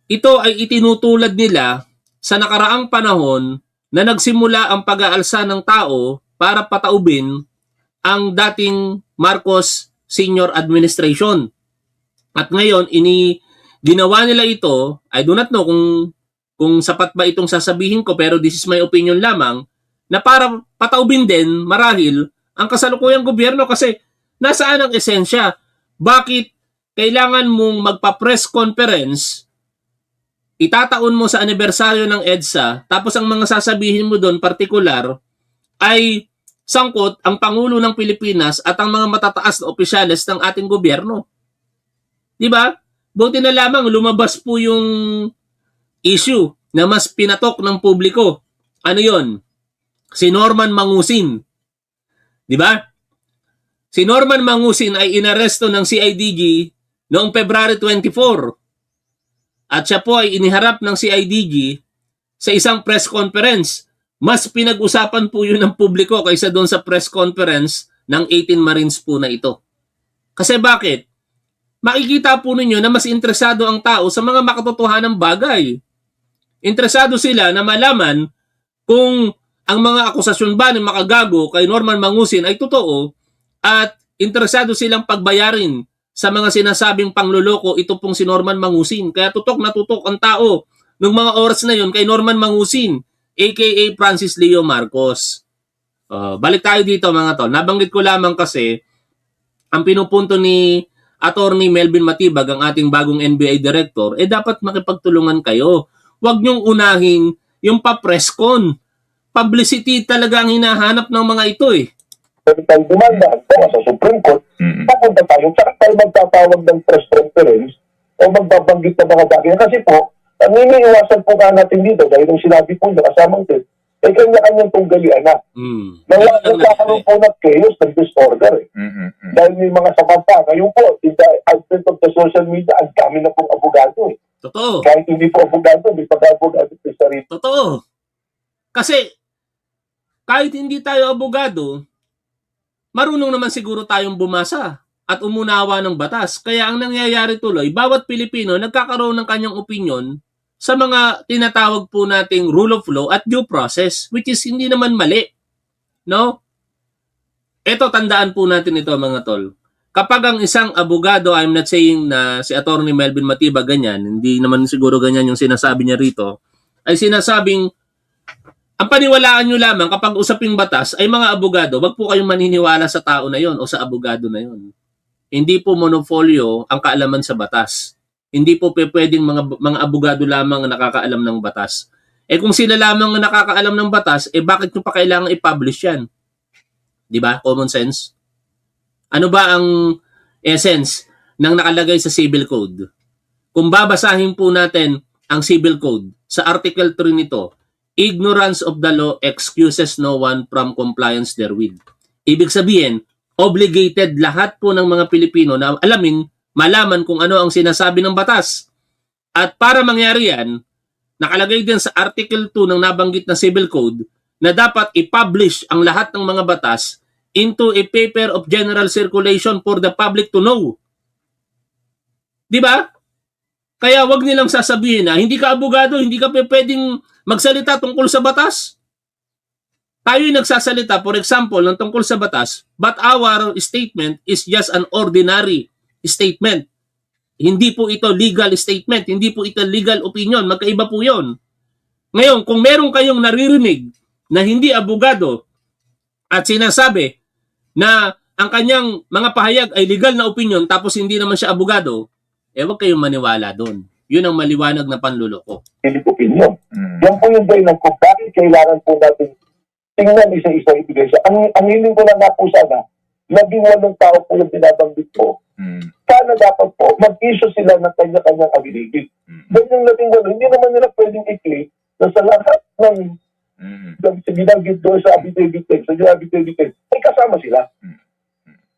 ito ay itinutulad nila sa nakaraang panahon na nagsimula ang pag-aalsa ng tao para pataubin ang dating Marcos Senior Administration. At ngayon, ginawa nila ito, I do not know kung sapat ba itong sasabihin ko, pero this is my opinion lamang, na para pataubin din, marahil, ang kasalukuyang gobyerno kasi nasaan ang esensya? Bakit kailangan mong magpa-press conference, itataon mo sa anibersaryo ng EDSA, tapos ang mga sasabihin mo doon, partikular, ay sangkot ang Pangulo ng Pilipinas at ang mga matataas na opisyales ng ating gobyerno. Di ba? Buti na lamang lumabas po yung issue na mas pinatok ng publiko. Ano yon? Si Norman Mangusin. Di ba? Si Norman Mangusin ay inaresto ng CIDG noong February 24. At siya po ay iniharap ng CIDG sa isang press conference. Mas pinag-usapan po yun ng publiko kaysa doon sa press conference ng 18 Marines po na ito. Kasi bakit? Makikita po ninyo na mas interesado ang tao sa mga makatotohanang bagay. Interesado sila na malaman kung ang mga akusasyon ba ng makagago kay Norman Mangusin ay totoo at interesado silang pagbayarin sa mga sinasabing pangloloko ito pong si Norman Mangusin. Kaya tutok na tutok ang tao ng mga oras na yun kay Norman Mangusin, aka Francis Leo Marcos. Balik tayo dito mga tol. Nabanggit ko lamang kasi ang pinupunto ni Attorney Melvin Matibag, ang ating bagong NBI Director, dapat makipagtulungan kayo. Huwag niyong unahin yung pa-press con. Publicity talaga ang hinahanap ng mga ito eh. Pwede tayong dumanda sa Supreme Court, papunta tayo, saka tayo magtatawag ng press conference o magbabanggit na mga bagay. Kasi po, ang iniiwasan po nga natin dito, dahil yung sinabi po niya, kasamang tip, ay kanya-kanyang tunggalian na. Nagkakaroon po ng chaos, ng disorder eh. Dahil may mga samanta. Ngayon po, in the advent of the social media, ang dami na pong abogado eh. Totoo. Kahit hindi po abogado, may pag-abogado sa sarili. Totoo. Kasi kahit hindi tayo abogado, marunong naman siguro tayong bumasa at umunawa ng batas. Kaya ang nangyayari tuloy, bawat Pilipino nagkakaroon ng kanyang opinion sa mga tinatawag po nating rule of law at due process, which is hindi naman mali. No? Ito, tandaan po natin ito mga tol. Kapag ang isang abogado, I'm not saying na si Attorney Melvin Matibag ganyan, hindi naman siguro ganyan yung sinasabi niya rito, ay sinasabing, ang paniwalaan nyo lamang kapag usaping batas ay mga abogado, wag po kayong maniniwala sa tao na yon o sa abogado na yon. Hindi po monopolio ang kaalaman sa batas. Hindi po pwedeng mga abogado lamang ang nakakaalam ng batas. Eh kung sila lamang ang nakakaalam ng batas, eh bakit nyo pa kailangan i-publish yan? Di ba? Common sense. Ano ba ang essence ng nakalagay sa Civil Code? Kung babasahin po natin ang Civil Code, sa Article 3 nito, ignorance of the law excuses no one from compliance therewith. Ibig sabihin, obligated lahat po ng mga Pilipino na malaman kung ano ang sinasabi ng batas. At para mangyari yan, nakalagay din sa Article 2 ng nabanggit na Civil Code na dapat i-publish ang lahat ng mga batas into a paper of general circulation for the public to know. Di ba? Kaya wag nilang sasabihin na hindi ka abogado, hindi ka pwedeng magsalita tungkol sa batas. Tayo yung nagsasalita, for example, ng tungkol sa batas, but our statement is just an ordinary statement. Hindi po ito legal statement, hindi po ito legal opinion, magkaiba po yon. Ngayon, kung meron kayong naririnig na hindi abogado at sinasabi na ang kanyang mga pahayag ay legal na opinion tapos hindi naman siya abogado, eh wag kayong maniwala doon. Yun ang maliwanag na panluloko. Hindi po opinion. Yan po yung dahilan kung bakit kailangan po natin tingnan isa-isa ibigay siya. Ang hiling ko lang na po sana, 18 tao po yung binabanggit po. Sana dapat po, mag-issue sila ng kanya-kanyang affidavit. Dahil yung 18, hindi naman nila pwedeng i-claim na sa lahat ng binanggit doon sa affidavit text, ay kasama sila.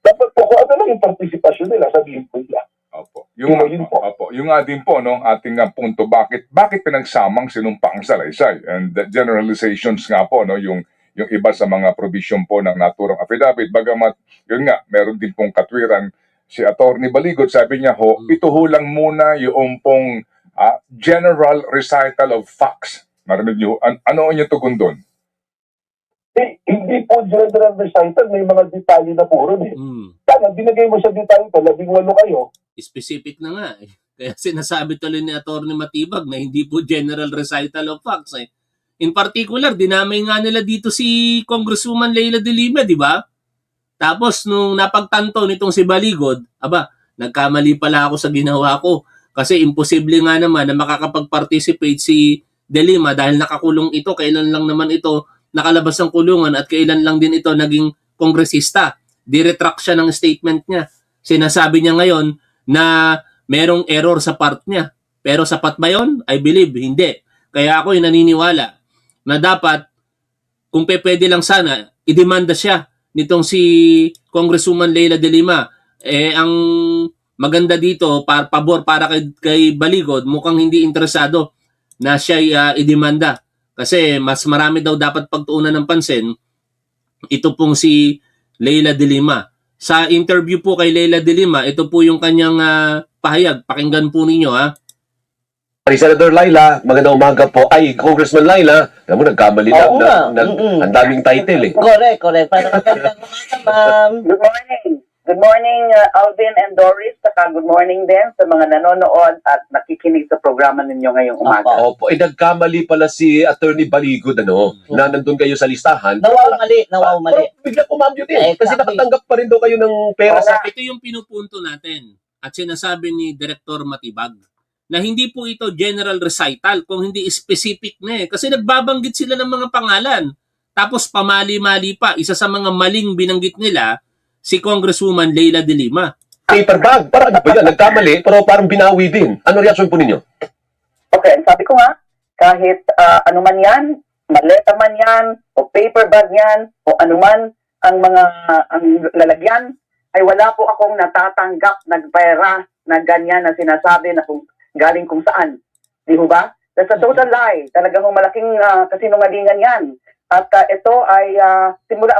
Dapat po kung ano lang yung participation nila, sabihin po nila. Opo. Yung nga din po, no, ating punto, bakit pinagsamang sinumpaang salaysay? And the generalizations nga po, no, yung iba sa mga provision po ng naturang affidavit, bagamat, yun nga, meron din pong katwiran, si Attorney Baligot, sabi niya ito ho lang muna yung pong general recital of facts. Narinig niyo, ano ang yung tugon doon? Hindi po general recital, may mga detalye na puro eh. Sana, binigay mo sa detalye ko, 18 kayo. Specific na nga eh. Kaya sinasabi tuloy ni Attorney Matibag na hindi po general recital of facts eh. In particular, dinamay nga nila dito si Congresswoman Leila de Lima, di ba? Tapos nung napagtanto nitong si Baligod, nagkamali pala ako sa ginawa ko. Kasi imposible nga naman na makakapag-participate si de Lima dahil nakakulong ito. Kailan lang naman ito nakalabas ng kulungan at kailan lang din ito naging kongresista. Di-retract siya ng statement niya. Sinasabi niya ngayon na merong error sa part niya. Pero sapat ba yun? I believe, hindi. Kaya ako yung naniniwala na dapat, kung pwede lang sana, idemanda siya nitong si Congresswoman Leila de Lima. Ang maganda dito, pabor para kay Baligod, mukhang hindi interesado na siya idemanda. Kasi mas marami daw dapat pagtuunan ng pansin, ito pong si Leila de Lima. Sa interview po kay Leila de Lima, ito po yung kanyang pahayag. Pakinggan po ninyo Senator Laila, magandang umaga po. Ay, Congressman Laila, alam mo, nagkamali lang ang daming title eh. Correct. Para magandang umaga, ma'am. Good morning. Good morning, Alvin and Doris. Saka good morning din sa mga nanonood at nakikinig sa programa ninyo ngayong umaga. Opo, nagkamali pala si Attorney Baligod, na nandun kayo sa listahan. Nawawmali. Pero bigla kumambyo din. Kasi nakatanggap pa rin daw kayo ng pera sa... Ito yung pinupunto natin at sinasabi ni Director Matibag na hindi po ito general recital kung hindi specific na eh. Kasi nagbabanggit sila ng mga pangalan. Tapos pamali-mali pa. Isa sa mga maling binanggit nila, si Congresswoman Leila de Lima. Paper bag. Parang ano ba yan? Nagkamali, pero parang binawi din. Ano reaksyon po ninyo? Okay, sabi ko nga, kahit ano man yan, maleta man yan, o paper bag yan, o anuman ang lalagyan, ay wala po akong natatanggap nagpera na ganyan na sinasabi na kung galing kung saan. Di ho ba? That's a total lie. Talagang malaking kasinungalingan yan. At ito ay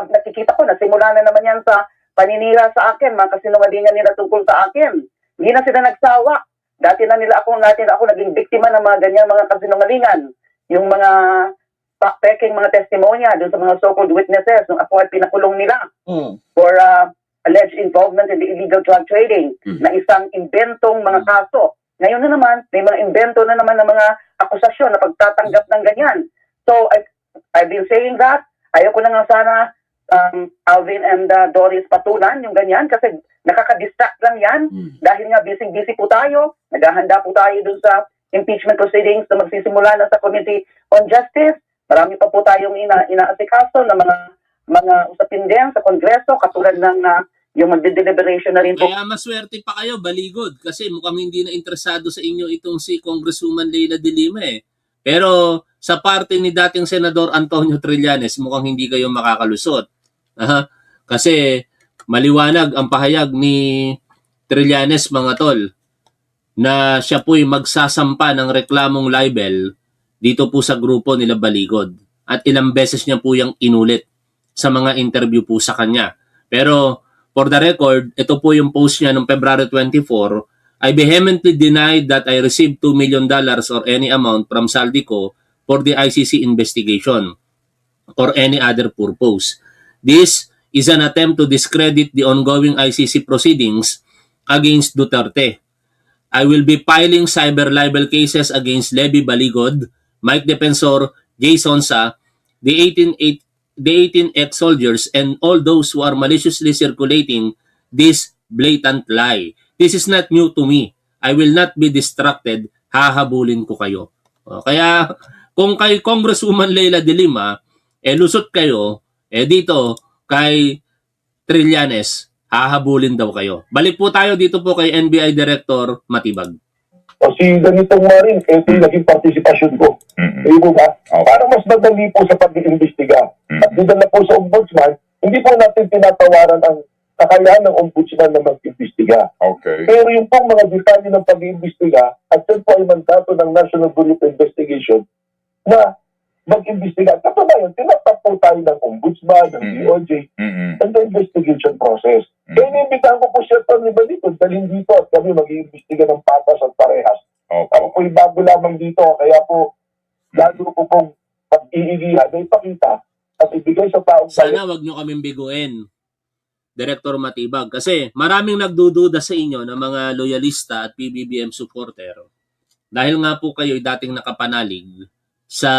nakikita ko na simula na naman yan sa paninira sa akin, mga kasinungalingan nila tungkol sa akin. Hindi na sila nagsawa. Dati na ako naging biktima ng mga ganyan mga kasinungalingan. Yung mga fact-checking mga testimonya doon sa mga so-called witnesses nung ako ay pinakulong nila for alleged involvement in the illegal drug trading na isang inventong mga kaso. Ngayon na naman, may mga invento na naman ng mga akusasyon na pagtatanggap ng ganyan. So, I've been saying that. Ayaw ko na nga sana Alvin and Doris patulan yung ganyan kasi nakaka-distract lang yan dahil nga busy-busy po tayo. Naghahanda po tayo dun sa impeachment proceedings na magsisimula na sa Committee on Justice. Marami pa po tayong inaasikaso na mga usapin din sa Kongreso katulad ng yung magde-deliberation na rin po. Kaya maswerte pa kayo, Baligod, kasi mukhang hindi na interesado sa inyo itong si Congresswoman Leila de Lima eh. Pero sa parte ni dating Senador Antonio Trillanes, mukhang hindi kayo makakalusot. Kasi maliwanag ang pahayag ni Trillanes, mga tol, na siya po'y magsasampa ng reklamong libel dito po sa grupo nila Baligod. At ilang beses niya po yung inulit sa mga interview po sa kanya. Pero for the record, ito po yung post niya noong February 24, I vehemently denied that I received $2 million or any amount from Saldico for the ICC investigation or any other purpose. This is an attempt to discredit the ongoing ICC proceedings against Duterte. I will be filing cyber libel cases against Levy Baligod, Mike Defensor, Jay Sonsa, the 18 ex-soldiers, and all those who are maliciously circulating this blatant lie. This is not new to me. I will not be distracted. Hahabulin ko kayo. Kaya kung kay Congresswoman Leila de Lima, lusot kayo, dito kay Trillanes, hahabulin daw kayo. Balik po tayo dito po kay NBI Director Matibag. O si ganitong maring, ito yung naging partisipasyon ko. Ayun ba? Para mas madali po sa pag-iimbestiga. At dito na po sa ombudsman, hindi po natin tinatawaran ang kakayahan ng ombudsman na mag-imbestiga. Okay. Pero yung pong mga detalye ng pag-iimbestiga, at yun po ay mandato ng National Bureau of Investigation na mag-imbestiga. Kapag yun, tinatap po tayo ng ombudsman, ng DOJ, and the investigation process. Kaya inimbitahan ko po siya ito ni Balito, dalhin dito at kami mag-iimbestiga ng patas at parehas. Ako po'y bago lamang dito, kaya po, lalo po pong pag-iigihan na ipakita at ibigay sa taong Sana wag nyo kaming biguin, Director Matibag, kasi maraming nagdududa sa inyo ng mga loyalista at PBBM supporter dahil nga po kayo dating nakapanalig sa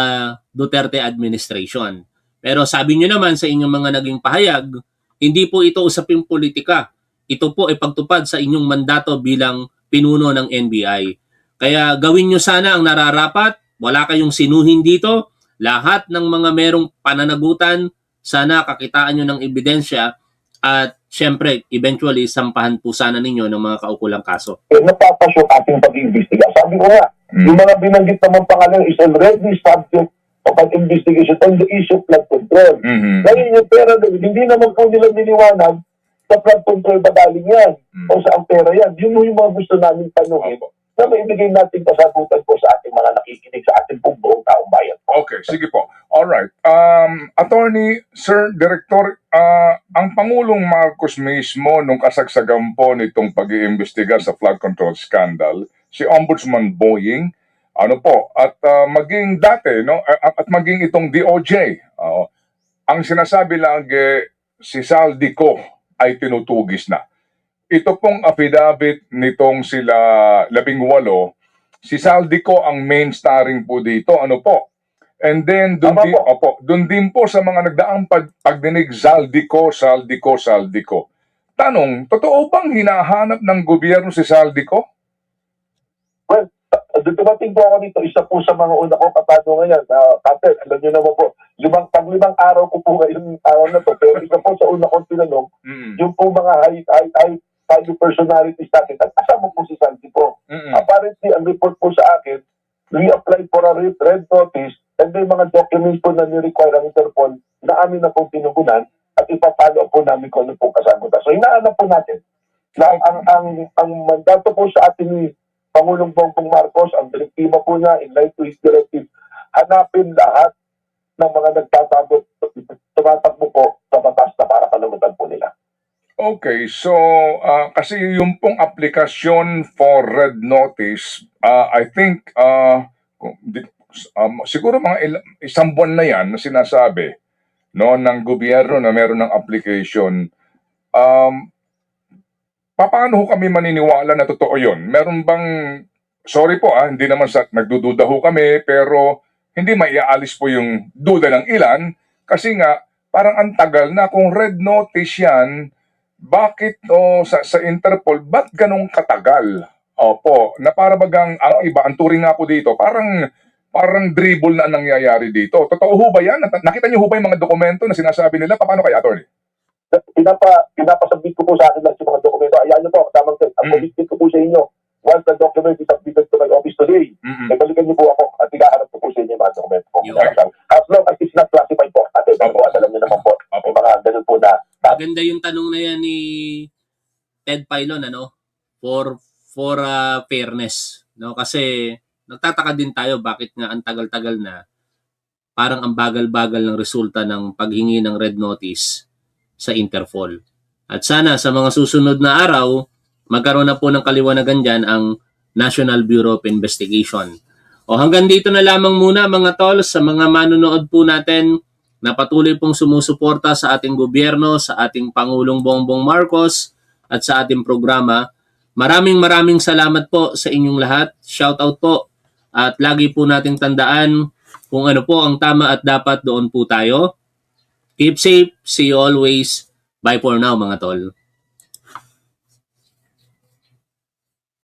Duterte administration. Pero sabi nyo naman sa inyong mga naging pahayag, hindi po ito usaping politika. Ito po ay pagtupad sa inyong mandato bilang pinuno ng NBI. Kaya gawin nyo sana ang nararapat, wala kayong sinuhin dito, lahat ng mga merong pananagutan, sana kakitaan nyo ng ebidensya at syempre, eventually, sampahan po sana ninyo ng mga kaukulang kaso. Napapasok ating pag-iimbestiga. Sabi ko nga, yung mga binanggit naman pangalan is already subject of an investigation on the issue of flood control. Ngayon yung pera, hindi naman po nila niliwanag sa flood control ba galing yan o sa ang pera yan. Yun yung mga gusto namin tanungin na maibigay natin kasagutan po sa ating mga nakikinig sa ating pong buong taong bayan. Okay, sige po. Alright. Attorney, Sir Director, ang Pangulong Marcos mismo nung kasagsagan po nitong pag-iimbestiga sa flood control scandal, si Ombudsman Boying, at maging dati, no, at maging itong DOJ, ang sinasabi lang si Saldico ay tinutugis na. Ito pong affidavit nitong sila 18, si Saldico ang main starring po dito, And then doon din po sa mga nagdaang pagdinig Saldico. Tanong, totoo bang hinahanap ng gobyerno si Saldico? Well, dumating po ako dito, isa po sa mga una ko katado ngayon. Kapit, alam niyo naman po, pang-limang araw ko po ngayong araw na to. Pero isa po sa una kong tinanong, yung po mga high personalities natin, at kasama po si Saldico. Apparently, ang report po sa akin, we applied for a red notice and may mga documents po na ni-require ang Interpol na amin na pong pinugunan at ipapalo po namin kung ano pong kasagutan. So, hinahanap po natin na ang mandato po sa atin ni Pangulong Bongbong Marcos, ang direktiba po niya in line to his directive, hanapin lahat ng mga tumatakbo po sa batas na para kalumutan po nila. Okay, so kasi yung pong aplikasyon for red notice, I think siguro mga isang buwan na yan na sinasabi no ng gobyerno na meron ng application. Paano ho kami maniniwala na totoo yun? Meron bang, sorry po hindi naman nagdududa ho kami, pero hindi maiaalis po yung duda ng ilan kasi nga parang ang tagal na kung red notice yan, bakit sa Interpol, ba't ganong katagal? Opo, na para bagang ang iba, ang turing nga po dito, parang dribble na ang nangyayari dito. Totoo ho ba yan? Nakita niyo ho ba yung mga dokumento na sinasabi nila? Paano kaya, Atty.? Pinapasabit ko po sa akin lang yung mga dokumento. Ayan nyo po, tamang set. Ang commitment ko po sa inyo, once the document is submitted to my office today, balikan niyo po ako at igaharap ko po sa inyo yung mga dokumento po. As long as it's not classified po, at alam niyo naman po, may mga ganun po na. Maganda yung tanong na yan ni Ted Pailon, for fairness, no? Kasi nagtataka din tayo bakit nga ang tagal-tagal na parang ang bagal-bagal ng resulta ng paghingi ng red notice sa Interpol. At sana sa mga susunod na araw, magkaroon na po ng kaliwanagan dyan ang National Bureau of Investigation. O hanggang dito na lamang muna mga tol, sa mga manunood po natin na patuloy pong sumusuporta sa ating gobyerno, sa ating Pangulong Bongbong Marcos at sa ating programa. Maraming salamat po sa inyong lahat. Shout out po. At lagi po nating tandaan kung ano po ang tama at dapat, doon po tayo. Keep safe. See you always. Bye for now mga tol.